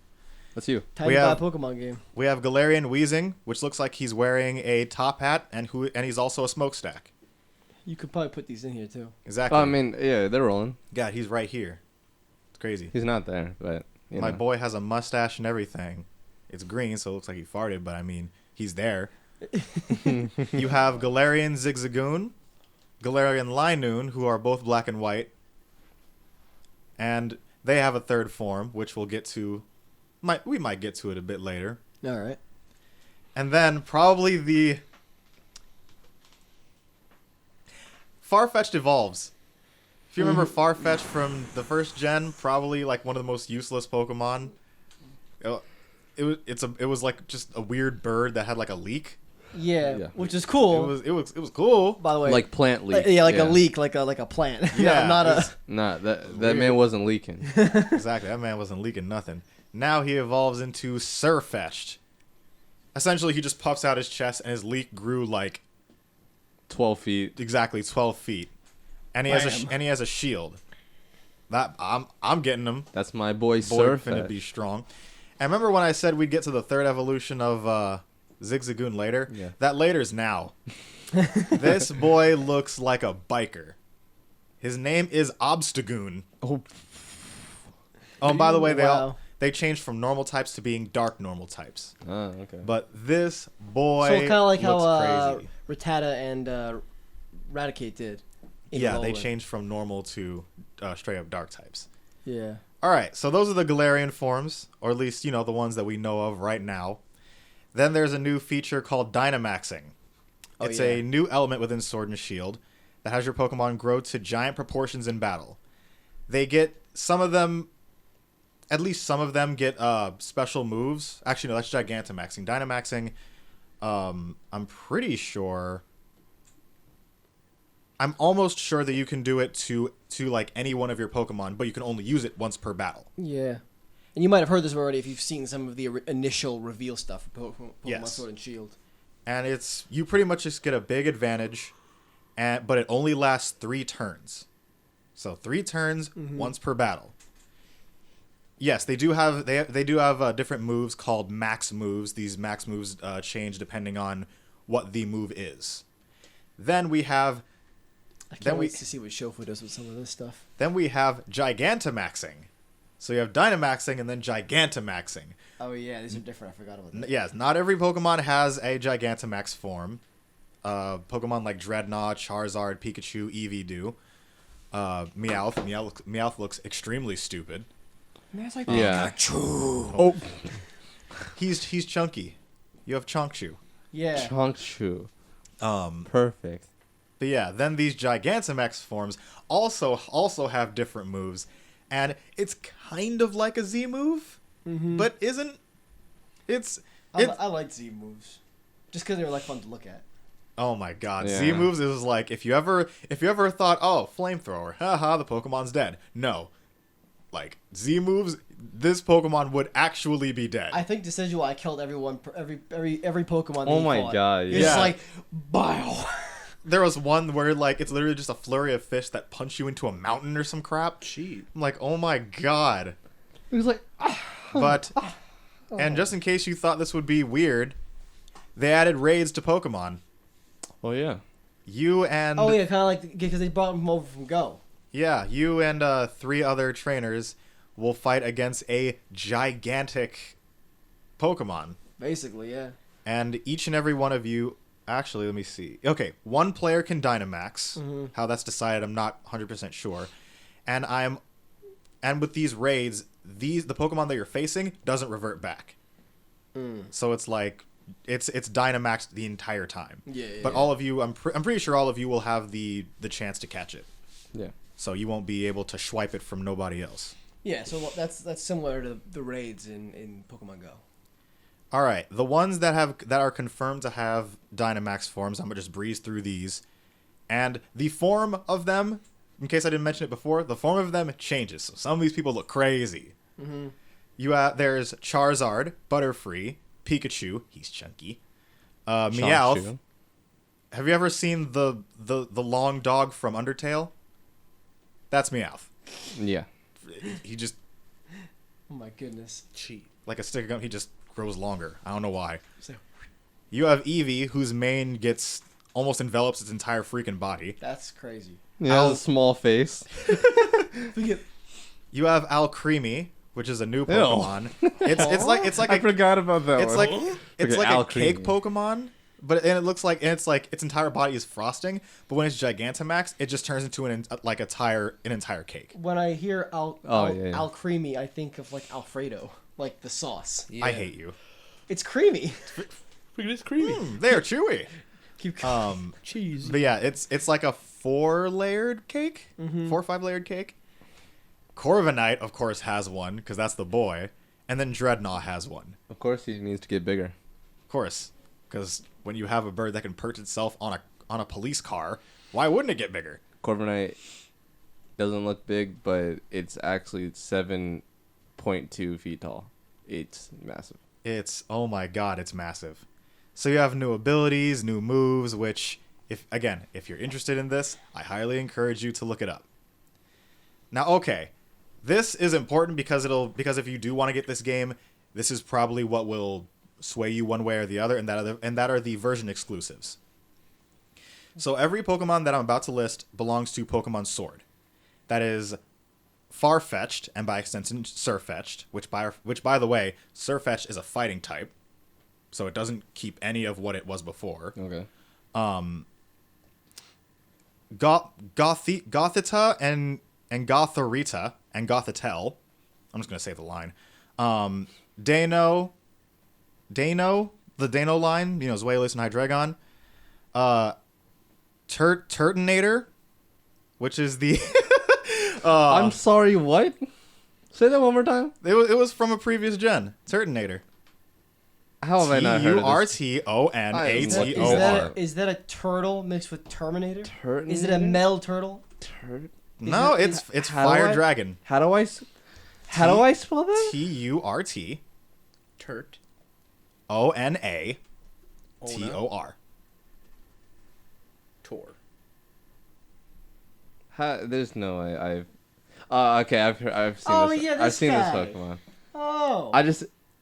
That's you. Time We to buy have- a Pokemon game. We have Galarian Weezing, which looks like he's wearing a top hat, and he's also a smokestack. You could probably put these in here too. Exactly. I mean, yeah, they're rolling. God, he's right here. It's crazy. He's not there, but you My know. boy has a mustache and everything. It's green, so it looks like he farted, but I mean, he's there. You have Galarian Zigzagoon, Galarian Linoon, who are both black and white. And they have a third form, which we'll get to. We might get to it a bit later. All right. And then probably the Farfetch'd evolves. If you remember Farfetch from the first gen, probably like one of the most useless Pokemon. It was like just a weird bird that had like a leak. Yeah, Yeah. which is cool. It was cool. by the way, Like plant leak. yeah, like a leak, like a plant. Yeah, not a. it's- Nah, that Weird. man wasn't leaking. Exactly, that man wasn't leaking nothing. Now he evolves into Surfetched. Essentially, he just puffs out his chest, and his leak grew like 12 feet. exactly 12 feet, and he has a shield. That I'm getting him. That's my boy, Boy, Surf. finna be strong. And remember when I said we'd get to the third evolution of Zigzagoon later? Yeah. That later's now. This boy looks like a biker. His name is Obstagoon. Oh, Oh, and by the way, Wow. they changed from normal types to being dark normal types. okay. But this boy So kind of like looks how crazy. Rattata and Raticate did. in Yeah, they Alolan. changed from normal to straight up dark types. Yeah. All right, so those are the Galarian forms, or at least, the ones that we know of right now. Then there's a new feature called Dynamaxing. Oh, It's yeah. a new element within Sword and Shield that has your Pokemon grow to giant proportions in battle. They get at least some of them get special moves. Actually, no, that's Gigantamaxing. Dynamaxing, I'm pretty sure... I'm almost sure that you can do it to like any one of your Pokemon, but you can only use it once per battle. Yeah. And you might have heard this already if you've seen some of the initial reveal stuff for Pokemon Yes. Sword and Shield. And you pretty much just get a big advantage, but it only lasts 3 turns. So 3 turns, once per battle. Yes, they do have different moves called max moves. These max moves change depending on what the move is. Then we have I can't wait to see what Shofu does with some of this stuff. Gigantamaxing. So you have Dynamaxing and then Gigantamaxing. Oh yeah, these are different. I forgot about that. Yes, not every Pokemon has a Gigantamax form. Pokemon like Dreadnought, Charizard, Pikachu, Eevee do. Meowth looks extremely stupid. Man, it's like Yeah. Pikachu. Oh, He's chunky. You have Chonkshu. Yeah. Chonkshu. Um, Perfect. but yeah, then these Gigantamax forms also have different moves, and it's kind of like a Z move, but isn't. I like Z moves, just because they were like fun to look at. Oh my god, Yeah. Z moves is like if you ever thought, oh, flamethrower, haha, the Pokemon's dead. No. Like Z moves, this Pokemon would actually be dead. I think Decidueye killed everyone, every Pokemon. That Oh he my fought. god, It's yeah. just like bile. There was one where like it's literally just a flurry of fish that punch you into a mountain or some crap. Cheat. I'm like, oh my god. It was like, But and just in case you thought this would be weird, they added raids to Pokemon. oh yeah. You and Oh yeah, kind of like because they brought him over from Go. Yeah, you and 3 other trainers will fight against a gigantic Pokemon. Basically, yeah. And each and every one of you... Actually, let me see. Okay, one player can Dynamax. How that's decided, I'm not 100% sure. And with these raids, the Pokemon that you're facing doesn't revert back. So it's like... It's Dynamaxed the entire time. Yeah, But all of you... I'm pretty sure all of you will have the chance to catch it. Yeah. So you won't be able to swipe it from nobody else. Yeah, so that's similar to the raids in Pokemon Go. All right, the ones that are confirmed to have Dynamax forms, I'm gonna just breeze through these, and the form of them, in case I didn't mention it before, the form of them changes. So some of these people look crazy. There's Charizard, Butterfree, Pikachu, he's chunky, Meowth. Chonkshu. Have you ever seen the long dog from Undertale? That's Meowth. Yeah. He just Oh my goodness. Cheat. like a stick of gum. He just grows longer. I don't know why. So, You have Eevee, whose mane gets almost envelops its entire freaking body. that's crazy. Yeah, a small face. You have Alcremie, which is a new Pokemon. It's like I a, forgot about that it's one. like it's Okay, like a cake Alcremie. Pokemon, but it's like its entire body is frosting. But when it's Gigantamax, it just turns into an entire cake. When I hear yeah. Alcremie, I think of like Alfredo, like the sauce. Yeah. I hate you. It's creamy. Look at this creamy. They're chewy. Keep Cheese. But yeah, it's like a 4-layered cake, 4 or 5-layered cake. Corviknight, of course, has one because that's the boy, and then Dreadnought has one, Of course, he needs to get bigger. of course, because when you have a bird that can perch itself on a police car, why wouldn't it get bigger? Corviknight doesn't look big, but it's actually 7.2 feet tall. It's massive. It's oh my god, it's massive. So you have new abilities, new moves, which if you're interested in this, I highly encourage you to look it up. Now, okay, this is important because if you do want to get this game, this is probably what will sway you one way or the other, and that are the version exclusives. So every Pokemon that I'm about to list belongs to Pokemon Sword. That is Farfetch'd, and by extension Surfetch'd, which by the way, Surfetch'd is a fighting type, so it doesn't keep any of what it was before. Okay. Gothita and Gotharita and Gothitelle. I'm just gonna say the line. Dano, the Dano line, Zweilous and Hydreigon. Turtonator, which is the I'm sorry, what? Say that one more time. it was from a previous gen. Turtonator. How have I not heard of this? Turtonator. Is that a turtle mixed with Terminator? Turtonator? Is it a metal turtle? No, Is it's how do Fire I- Dragon. How do I spell that? TurtOnator. Turt. Tor. There's no way I've. Okay, I've seen Oh, this. yeah, I've this seen guy. this Pokemon. Oh.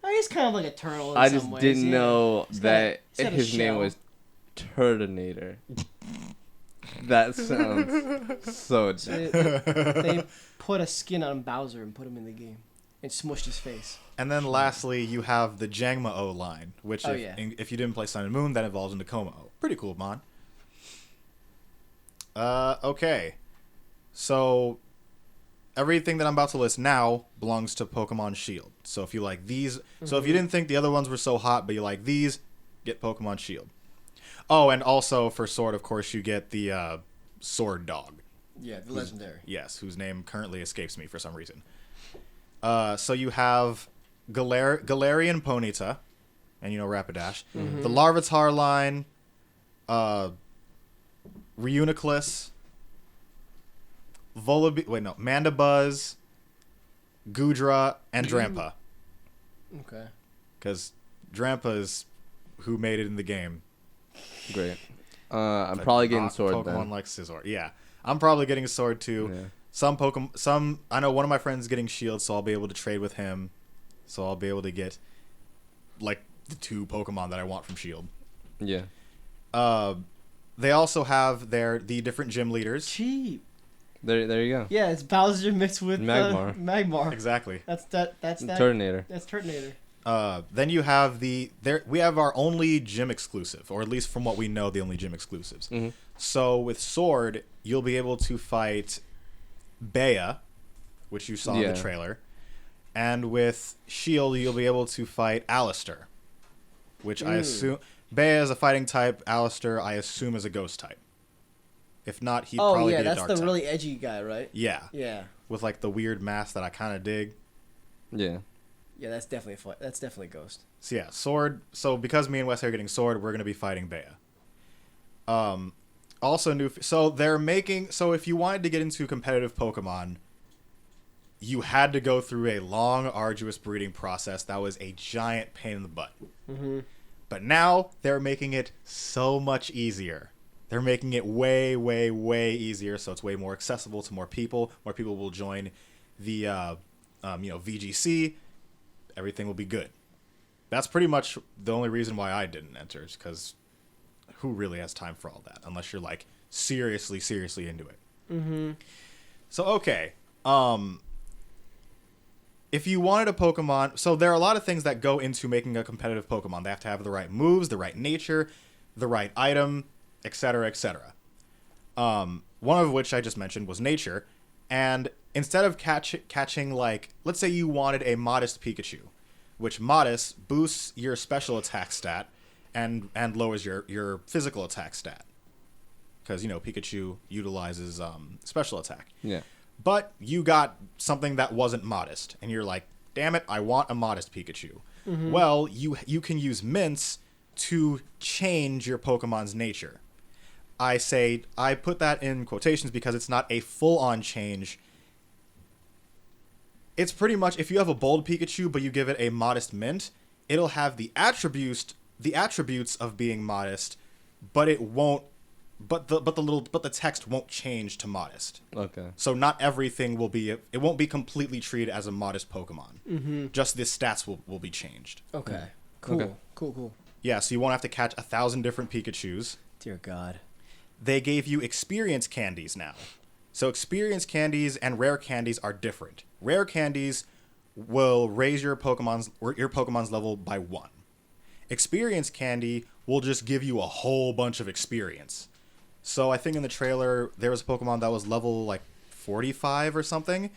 He's kind of like a turtle in I some just ways, didn't yeah. know He's got that he's got a his name shell. was Turtonator. That sounds so They put a skin on Bowser and put him in the game and smushed his face. And then lastly, you have the Jangmo-O line, which if you didn't play Sun and Moon, that evolves into Como-O. Pretty cool, mon. Okay. So everything that I'm about to list now belongs to Pokemon Shield. So if you like these, so if you didn't think the other ones were so hot, but you like these, get Pokemon Shield. Oh, and also for Sword, of course, you get the Sword Dog. Yeah, the legendary. Yes, whose name currently escapes me for some reason. So you have Galarian Ponyta, and Rapidash. Mm-hmm. The Larvitar line, Reuniclus, Mandibuzz, Goodra, and Drampa. Okay. Because Drampa is who made it in the game. great. I'm probably getting Sword Pokemon then. like Scizor. Yeah, I'm probably getting a Sword too. Yeah. I know one of my friends is getting Shield, so I'll be able to trade with him. So I'll be able to get like the 2 Pokemon that I want from Shield. Yeah. They also have the different gym leaders. Cheap. There you go. Yeah, it's Bowser mixed with Magmar. Magmar. Exactly. That's that. Turtonator. That's Turtonator. Then you have we have our only gym exclusive, or at least from what we know, the only gym exclusives. Mm-hmm. So with Sword, you'll be able to fight Bea, which you saw in the trailer, and with Shield, you'll be able to fight Alistair, which I assume Bea is a fighting type. Alistair, I assume, is a ghost type. If not, he'd probably be a dark that's the type. really edgy guy, right? Yeah. Yeah. With like the weird mask that I kind of dig. Yeah. Yeah, that's definitely that's definitely Ghost. So yeah, Sword. So because me and Wes are getting Sword, we're gonna be fighting Bea. Also new. So they're making. So if you wanted to get into competitive Pokemon, you had to go through a long, arduous breeding process that was a giant pain in the butt. Mm-hmm. But now they're making it so much easier. They're making it way, way, way easier, so it's way more accessible to more people. More people will join the, VGC. Everything will be good. That's pretty much the only reason why I didn't enter, is because who really has time for all that? Unless you're, like, seriously, seriously into it. Mm-hmm. So, okay. If you wanted a Pokemon... So there are a lot of things that go into making a competitive Pokemon. They have to have the right moves, the right nature, the right item, etc., etc. One of which I just mentioned was nature. And instead of catching, like... Let's say you wanted a Modest Pikachu, which Modest boosts your special attack stat and lowers your physical attack stat. Because, Pikachu utilizes special attack. Yeah. But you got something that wasn't modest, and you're like, damn it, I want a Modest Pikachu. Mm-hmm. Well, you can use mints to change your Pokemon's nature. I put that in quotations because it's not a full-on change. It's pretty much, if you have a bold Pikachu, but you give it a Modest mint, it'll have the attributes of being modest, but it won't. But the text won't change to modest. Okay. So not everything will be. It won't be completely treated as a modest Pokemon. Mm-hmm. Just the stats will be changed. Okay. Cool. Okay. Cool. Yeah. So you won't have to catch 1,000 different Pikachus. Dear God. They gave you experience candies now. So experience candies and rare candies are different. Rare candies will raise your Pokemon's level by 1. Experience candy will just give you a whole bunch of experience. So I think in the trailer, there was a Pokemon that was level, like, 45 or something,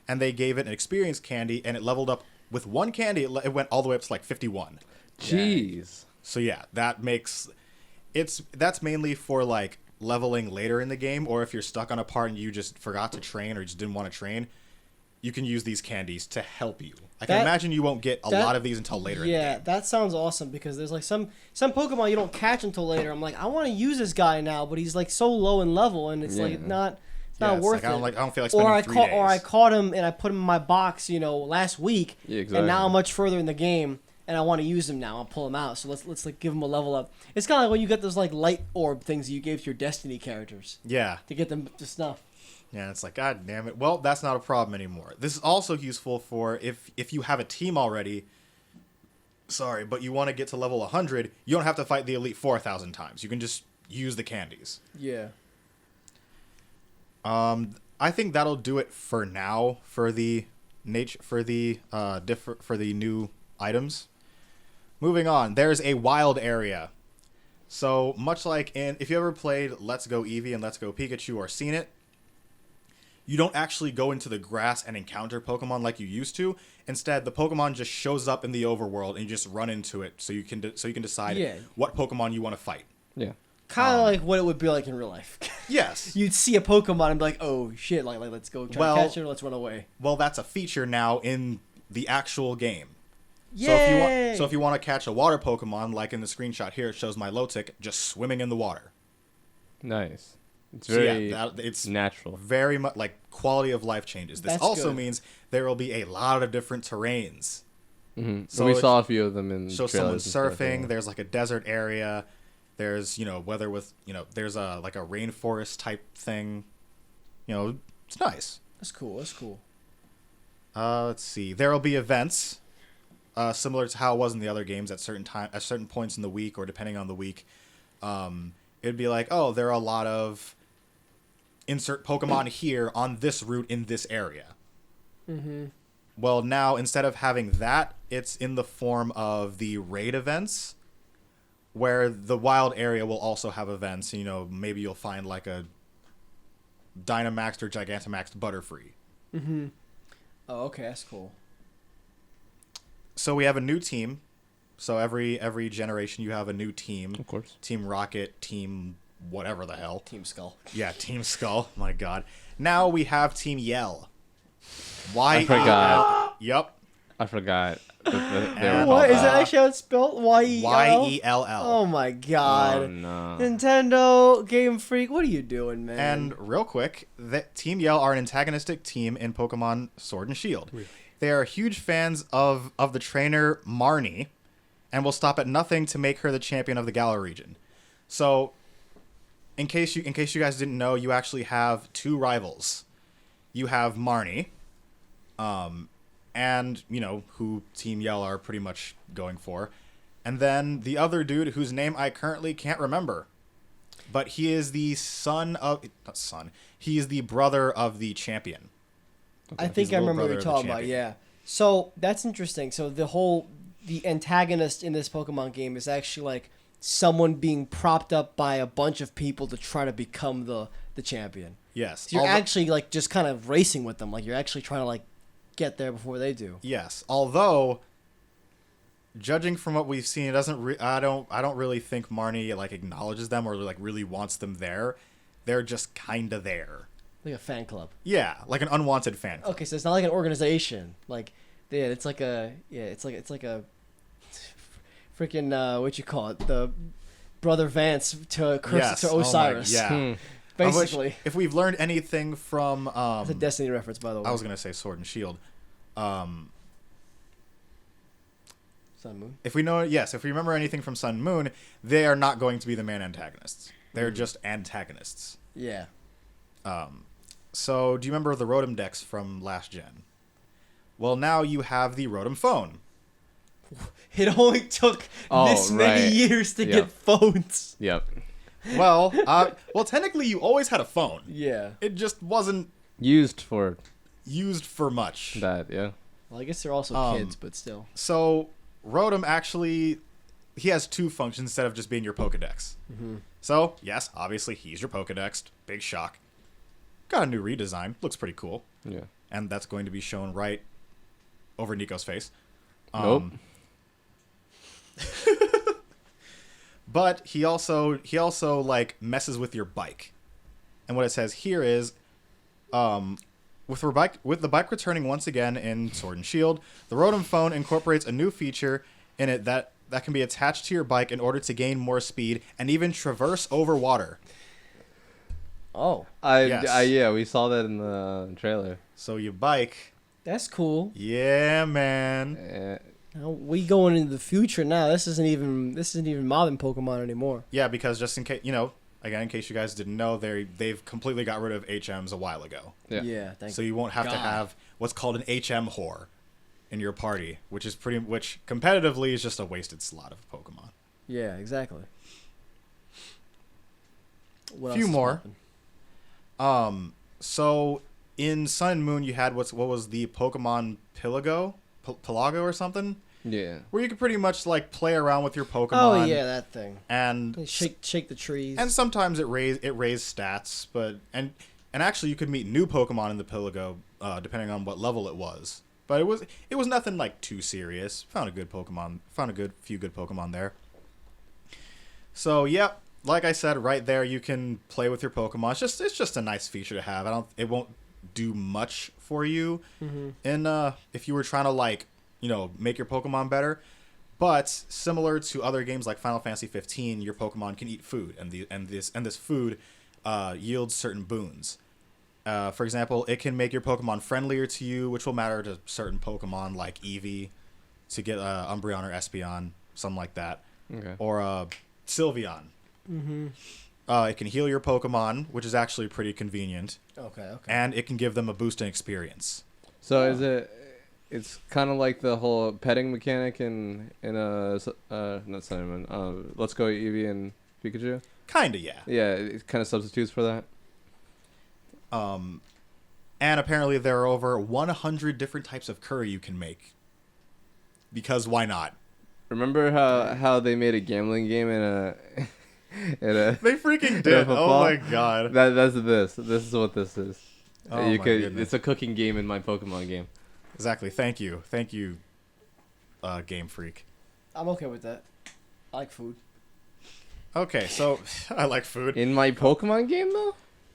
and they gave it an experience candy, and it leveled up with 1 candy, it went all the way up to, like, 51. Jeez. So, yeah, that's mainly for, like, leveling later in the game, or if you're stuck on a part and you just forgot to train or just didn't want to train, you can use these candies to help you. I can imagine you won't get a lot of these until later in the game. Yeah, that sounds awesome because there's like some Pokemon you don't catch until later. I'm like, I want to use this guy now, but he's like so low in level and it's like not worth it. I don't feel like spending 3 days. Or I caught him and I put him in my box, last week, Yeah, exactly. and now I'm much further in the game and I want to use him now. I'll pull him out. So let's like give him a level up. It's kind of like when you get those like light orb things you gave to your Destiny characters. Yeah. To get them to snuff. Yeah, it's like, God damn it. Well, that's not a problem anymore. This is also useful for if you have a team already, but you want to get to level 100, you don't have to fight the Elite 4,000 times. You can just use the candies. Yeah. I think that'll do it for now for the for the new items. Moving on, there's a wild area. So much like if you ever played Let's Go Eevee and Let's Go Pikachu or seen it, you don't actually go into the grass and encounter Pokemon like you used to. Instead, the Pokemon just shows up in the overworld and you just run into it, so you can decide what Pokemon you want to fight. Yeah. Kind of like what it would be like in real life. Yes. You'd see a Pokemon and be like, oh shit, like let's go try to catch it or let's run away. Well, that's a feature now in the actual game. Yay! So if you want to catch a water Pokemon, like in the screenshot here, it shows my Milotic just swimming in the water. Nice. It's very it's natural. Very much like quality of life changes. This That's also good. means there will be a lot of different terrains. Mm-hmm. So we saw a few of them in So trailers someone and stuff, surfing. yeah. There's like a desert area. There's weather with there's a like a rainforest type thing. It's nice. That's cool. That's cool. Let's see. There will be events, similar to how it was in the other games at certain points in the week or depending on the week. It'd be like, oh, there are a lot of insert Pokemon here on this route in this area. Mm-hmm. Well, now instead of having that, it's in the form of the raid events, where the wild area will also have events. Maybe you'll find like a Dynamaxed or Gigantamaxed Butterfree. Mm-hmm. Oh, okay, that's cool. So we have a new team. So every generation you have a new team. Of course. Team Rocket, Team whatever the hell. Team Skull. Yeah, Team Skull. My God. Now we have Team Yell. Why? I forgot. Yep. I forgot. They were And- called What is that. that actually how it's spelled? Y-E-L-L? Y-E-L-L. Oh my god. Oh, no. Nintendo, Game Freak, what are you doing, man? And real quick, Team Yell are an antagonistic team in Pokemon Sword and Shield. Really? They are huge fans of the trainer Marnie, and will stop at nothing to make her the champion of the Galar region. So, in case you guys didn't know, you actually have two rivals. You have Marnie, and who Team Yell are pretty much going for, and then the other dude whose name I currently can't remember, but he is the he is the brother of the champion. I think I remember what you're talking about, yeah. So, that's interesting. So, the antagonist in this Pokemon game is actually like someone being propped up by a bunch of people to try to become the champion. Yes. So you're actually like just kind of racing with them. Like you're actually trying to like get there before they do. Yes. Although, judging from what we've seen, it doesn't. I don't really think Marnie like acknowledges them or like really wants them there. They're just kind of there. Like a fan club. Yeah, like an unwanted fan club. Okay, so it's not like an organization. Like, yeah, it's like a freaking what you call it? The Brother Vance to Yes. Oh my- Osiris. yeah. Basically. Which, if we've learned anything from It's a Destiny reference, by the way. I was gonna say Sword and Shield. Sun Moon. If we remember anything from Sun and Moon, they are not going to be the main antagonists. They're just antagonists. Yeah. So, do you remember the Rotom decks from last gen? Well, now you have the Rotom phone. It only took this many right. years to Yep. get phones. Yep. Well, technically you always had a phone. Yeah. It just wasn't Used for used for much. that, yeah. Well, I guess they're also kids, but still. So, Rotom actually, he has two functions instead of just being your Pokedex. Mm-hmm. So, yes, obviously he's your Pokedex. Big shock. Got a new redesign. Looks pretty cool. Yeah. And that's going to be shown right over Nico's face. Nope. But he also like messes with your bike. And what it says here is with the bike returning once again in Sword and Shield, the Rotom phone incorporates a new feature in it that can be attached to your bike in order to gain more speed and even traverse over water. Oh, Yes. We saw that in the trailer. So your bike, that's cool. yeah, man. Now, we going into the future now. This isn't even modern Pokemon anymore. Yeah, because just in case, again, in case you guys didn't know, they've completely got rid of HMs a while ago. Yeah. Thank So you won't have to God. have what's called an HM whore in your party, which competitively is just a wasted slot of a Pokemon. Yeah, exactly. What Few else is more. poppin'? So in Sun and Moon, you had what was the Pokemon Pelago or something, Yeah. where you could pretty much like play around with your Pokemon. Oh yeah, that thing. And Shake the trees. and sometimes it raised stats, but and actually you could meet new Pokemon in the Pelago, depending on what level it was. But it was nothing like too serious. Found a few good Pokemon there. So yep, like I said, right there you can play with your Pokemon. It's just a nice feature to have. It won't do much for you, in if you were trying to like make your Pokemon better. But similar to other games like Final Fantasy 15, your Pokemon can eat food, and this food yields certain boons. For example, it can make your Pokemon friendlier to you, which will matter to certain Pokemon like Eevee to get Umbreon or Espeon, something like that. Okay. Or Sylveon. It can heal your Pokemon, which is actually pretty convenient. Okay. And it can give them a boost in experience. So is it? It's kind of like the whole petting mechanic in not Cinnamon. Let's Go Eevee and Pikachu. Kinda, yeah. Yeah, it kind of substitutes for that. And apparently there are over 100 different types of curry you can make. Because why not? Remember how they made a gambling game in a They freaking in a did. Oh football? my god. That's this. This is what this is. Oh my goodness. It's a cooking game in my Pokemon game. Exactly. Thank you, Game Freak. I'm okay with that. I like food. Okay, so I like food. In my Pokemon game though?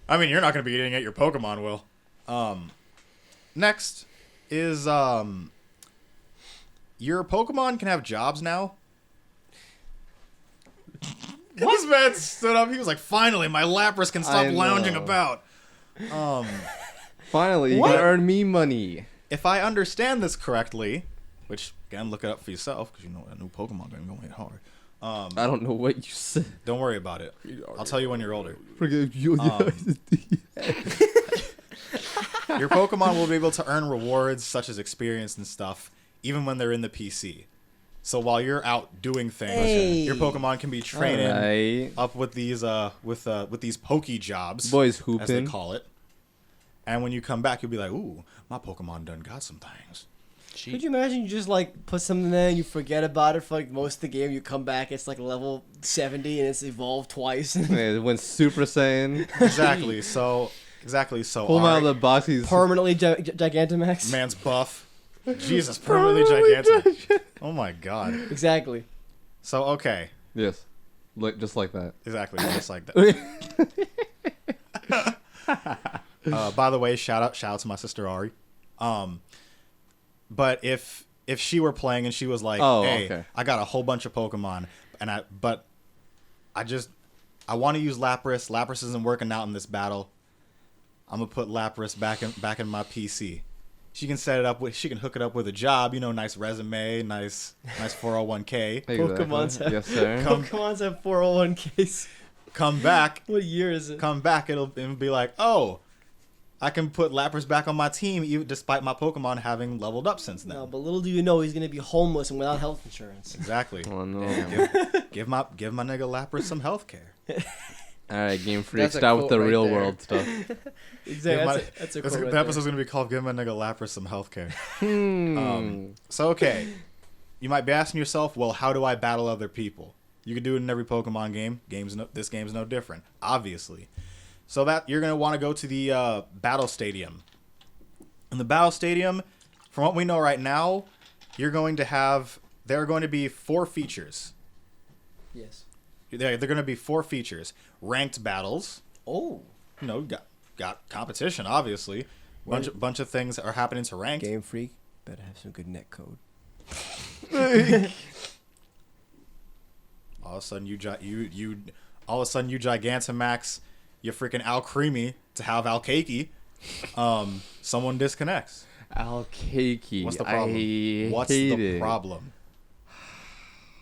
I mean, you're not going to be eating it. Your Pokemon will. Next is your Pokemon can have jobs now. This man stood up. He was like, "Finally, my Lapras can stop I lounging know. about." Finally, you What? can earn me money. If I understand this correctly, which again, look it up for yourself because a new Pokemon game going to hit hard. I don't know what you said. Don't worry about it. I'll tell you when you're older. You. Your Pokemon will be able to earn rewards such as experience and stuff, even when they're in the PC. So while you're out doing things, Hey. your Pokemon can be training Alright. up with these with these Poke jobs, Boys as they hooping. call it. And when you come back, you'll be like, "Ooh, my Pokemon done got some things." Could you imagine you just like put something there and you forget about it for like most of the game? You come back, it's like level 70 and it's evolved twice. Yeah, it went Super Saiyan. Exactly. So Pull him out of the box. He's Permanently Gigantamax. man's buff. Jesus, permanently gigantic. Oh my god. Exactly. So okay, yes, just like that. exactly, just like that. By the way, shout out to my sister Ari. But if she were playing and she was like, Oh, "Hey, okay. I got a whole bunch of Pokemon, and I want to use Lapras. Lapras isn't working out in this battle. I'm gonna put Lapras back in my PC. She can set it up with. She can hook it up with a job. Nice resume, nice 401k. Pokemon's have, Yes, sir. Pokemon's have 401ks. Come back. What year is it? Come back. It'll be like, oh, I can put Lapras back on my team, even despite my Pokemon having leveled up since then. No, but little do you know he's gonna be homeless and without health insurance. Exactly. Oh no. Give my nigga Lapras some health care. All right, Game Freak. That's a Start with quote the right real there. world stuff. Exactly. That's a quote right The there. episode's gonna be called "Give my nigga Lapras some health care." Hmm. So okay, you might be asking yourself, well, how do I battle other people? You can do it in every Pokemon game. This game's no different, obviously. So that you're gonna want to go to the battle stadium. In the battle stadium, from what we know right now, there are going to be 4 features. Yes. They're going to be 4 features: ranked battles. Oh. Got competition, obviously. Bunch of things are happening to ranked. Game Freak better have some good net code. All of a sudden you Gigantamax, you freaking Alcremie to have Alcakey. Someone disconnects. Alcakey. What's the problem? What's the problem?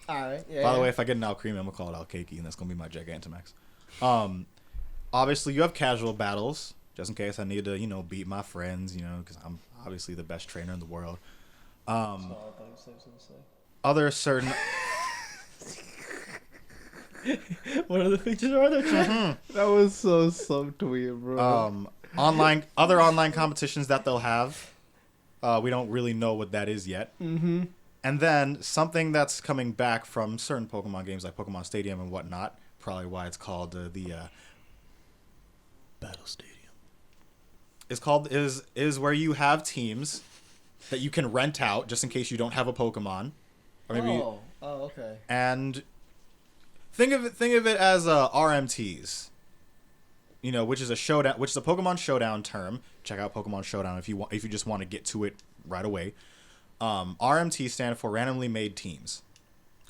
All right. Yeah. By the way, if I get an Alcremie, I'm gonna call it Alcakey, and that's gonna be my Gigantamax. Obviously you have casual battles, just in case I need to, beat my friends, because I'm obviously the best trainer in the world. Other certain what other features are there? Chad? That was so subtweet, bro. other online competitions that they'll have. We don't really know what that is yet. Mm-hmm. And then something that's coming back from certain Pokemon games like Pokemon Stadium and whatnot. Probably why it's called the Battle Stadium. Is where you have teams that you can rent out just in case you don't have a Pokemon, or maybe. Okay. And think of it as RMTs. You know, which is a showdown, which is a Pokemon Showdown term. Check out Pokemon Showdown if you just want to get to it right away. RMT stand for randomly made teams.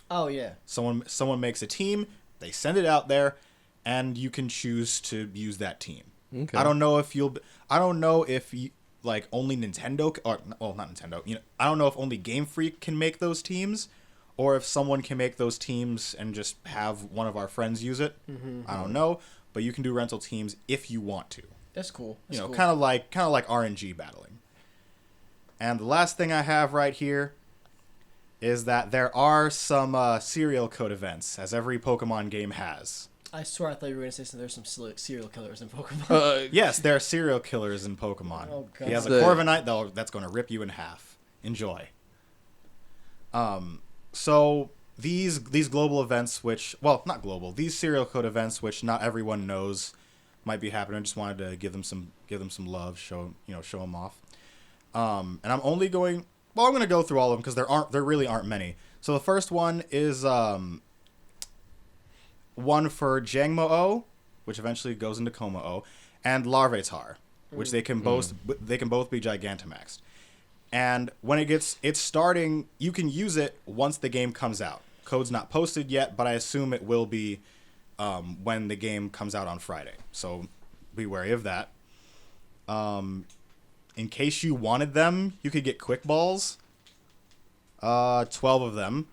Oh yeah. Someone makes a team, they send it out there, and you can choose to use that team. Okay. I don't know if like only Nintendo or not Nintendo. You know, I don't know if only Game Freak can make those teams, or if someone can make those teams and just have one of our friends use it. Mm-hmm. I don't know, but you can do rental teams if you want to. That's cool. That's cool. Kind of like RNG battling. And the last thing I have right here is that there are some serial code events, as every Pokemon game has. I swear I thought you were going to say there's some serial killers in Pokemon. Yes, there are serial killers in Pokemon. Oh, God. He has a Corviknight, though, that's going to rip you in half. Enjoy. So these global events, not global, these serial code events, which not everyone knows might be happening. I just wanted to give them some love, show them off. And I'm only going. Well, I'm going to go through all of them because there really aren't many. So the first one is one for Jangmo-O, which eventually goes into Como-O, and Larvitar, which they can both be Gigantamaxed. And when it's starting, you can use it once the game comes out. Code's not posted yet, but I assume it will be when the game comes out on Friday. So be wary of that. In case you wanted them, you could get Quick Balls. 12 of them.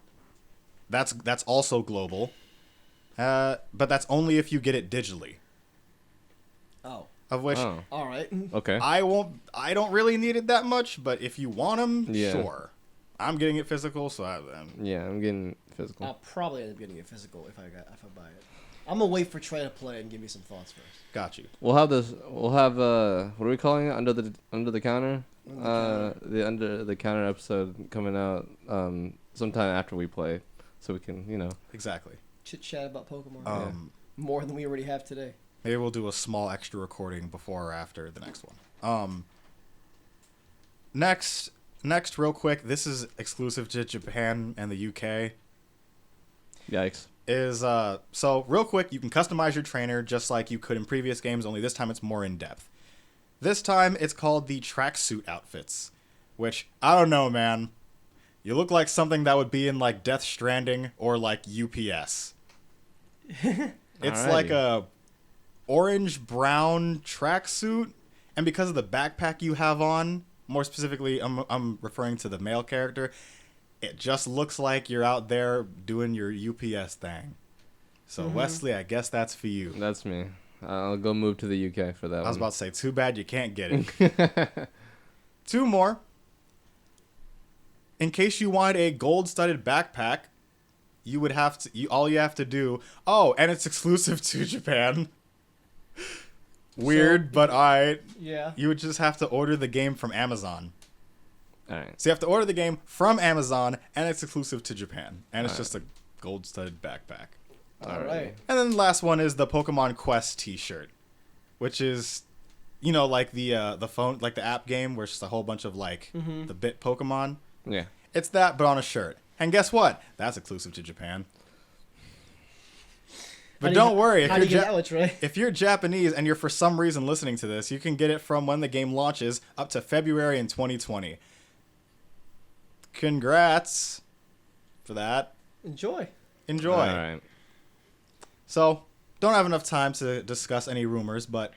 That's also global. But that's only if you get it digitally. Oh. Of which, Oh. All right. Okay. I don't really need it that much, but if you want them, Yeah. sure. I'm getting it physical, so Yeah, I'm getting physical. I'll probably end up getting it physical if I buy it. I'm gonna wait for Trey to play and give me some thoughts first. got you. We'll have what are we calling it? Under the counter? The under the counter episode coming out sometime after we play, so we can Exactly. Chit chat about Pokemon. More than we already have today. Maybe we'll do a small extra recording before or after the next one. Next, real quick, this is exclusive to Japan and the UK. Yikes. Is so real quick, you can customize your trainer just like you could in previous games, only this time it's more in depth. This time it's called the tracksuit outfits, which I don't know, man. You look like something that would be in like Death Stranding or like UPS. It's like a orange brown tracksuit, and because of the backpack you have on, more specifically, I'm referring to the male character. It just looks like you're out there doing your UPS thing. So, Wesley, I guess that's for you. That's me. I'll go move to the UK for that one. I was about to say, too bad you can't get it. Two more. In case you want a gold-studded backpack, you would have to. All you have to do. Oh, and it's exclusive to Japan. Weird, but Yeah. you would just have to order the game from Amazon. All right. So you have to order the game from Amazon, and it's exclusive to Japan. And it's just a gold-studded backpack. All right. And then the last one is the Pokemon Quest T-shirt, which is, like the phone, like the app game, where it's just a whole bunch of the bit Pokemon. Yeah. It's that, but on a shirt. And guess what? That's exclusive to Japan. But don't worry, if you're Japanese and you're for some reason listening to this, you can get it from when the game launches up to February in 2020. Congrats for that. Enjoy. Enjoy. All right. So, don't have enough time to discuss any rumors, but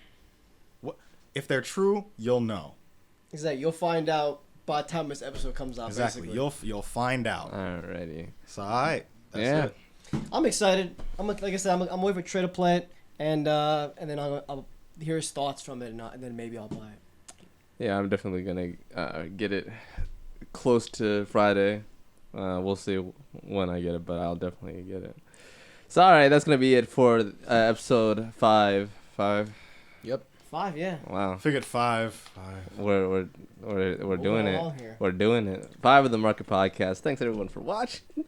if they're true, you'll know. Exactly. You'll find out by the time this episode comes out. Exactly. Basically. You'll find out. Alrighty. So, all right. That's Yeah. it. I'm excited. Like I said, I'm waiting for Trey to play it, and then I'll hear his thoughts from it, and then maybe I'll buy it. Yeah, I'm definitely gonna get it close to Friday. We'll see when I get it, but I'll definitely get it. So, all right, that's gonna be it for episode 5. 5, yeah. Wow. I figured 5. We're doing along it. here. We're doing it. 5 of the Market Podcast. Thanks everyone for watching.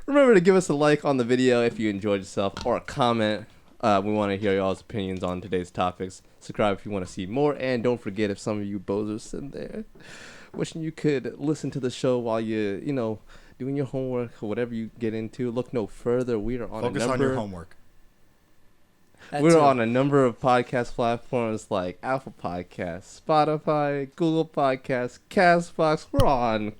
Remember to give us a like on the video if you enjoyed yourself, or a comment. We want to hear y'all's opinions on today's topics. Subscribe if you want to see more, and don't forget, if some of you bozos sitting there wishing you could listen to the show while you know, doing your homework or whatever you get into, look no further. We are on Focus on your homework. We're on a number of podcast platforms like Apple Podcasts, Spotify, Google Podcasts, Castbox. We're on.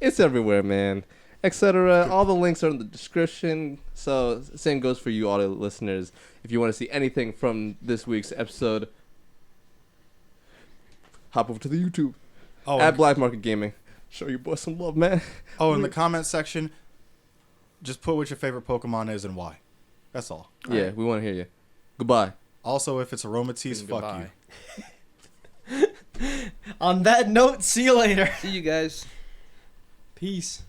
It's everywhere, man. Etc. All the links are in the description. So same goes for you, audio listeners. If you want to see anything from this week's episode, hop over to the YouTube at Black Market Gaming. Show your boy some love, man. Oh, in the comment section, just put what your favorite Pokemon is and why. That's all. Yeah, we want to hear you. Goodbye. Also, if it's aromatisse, fuck you. On that note, see you later. See you guys. Peace.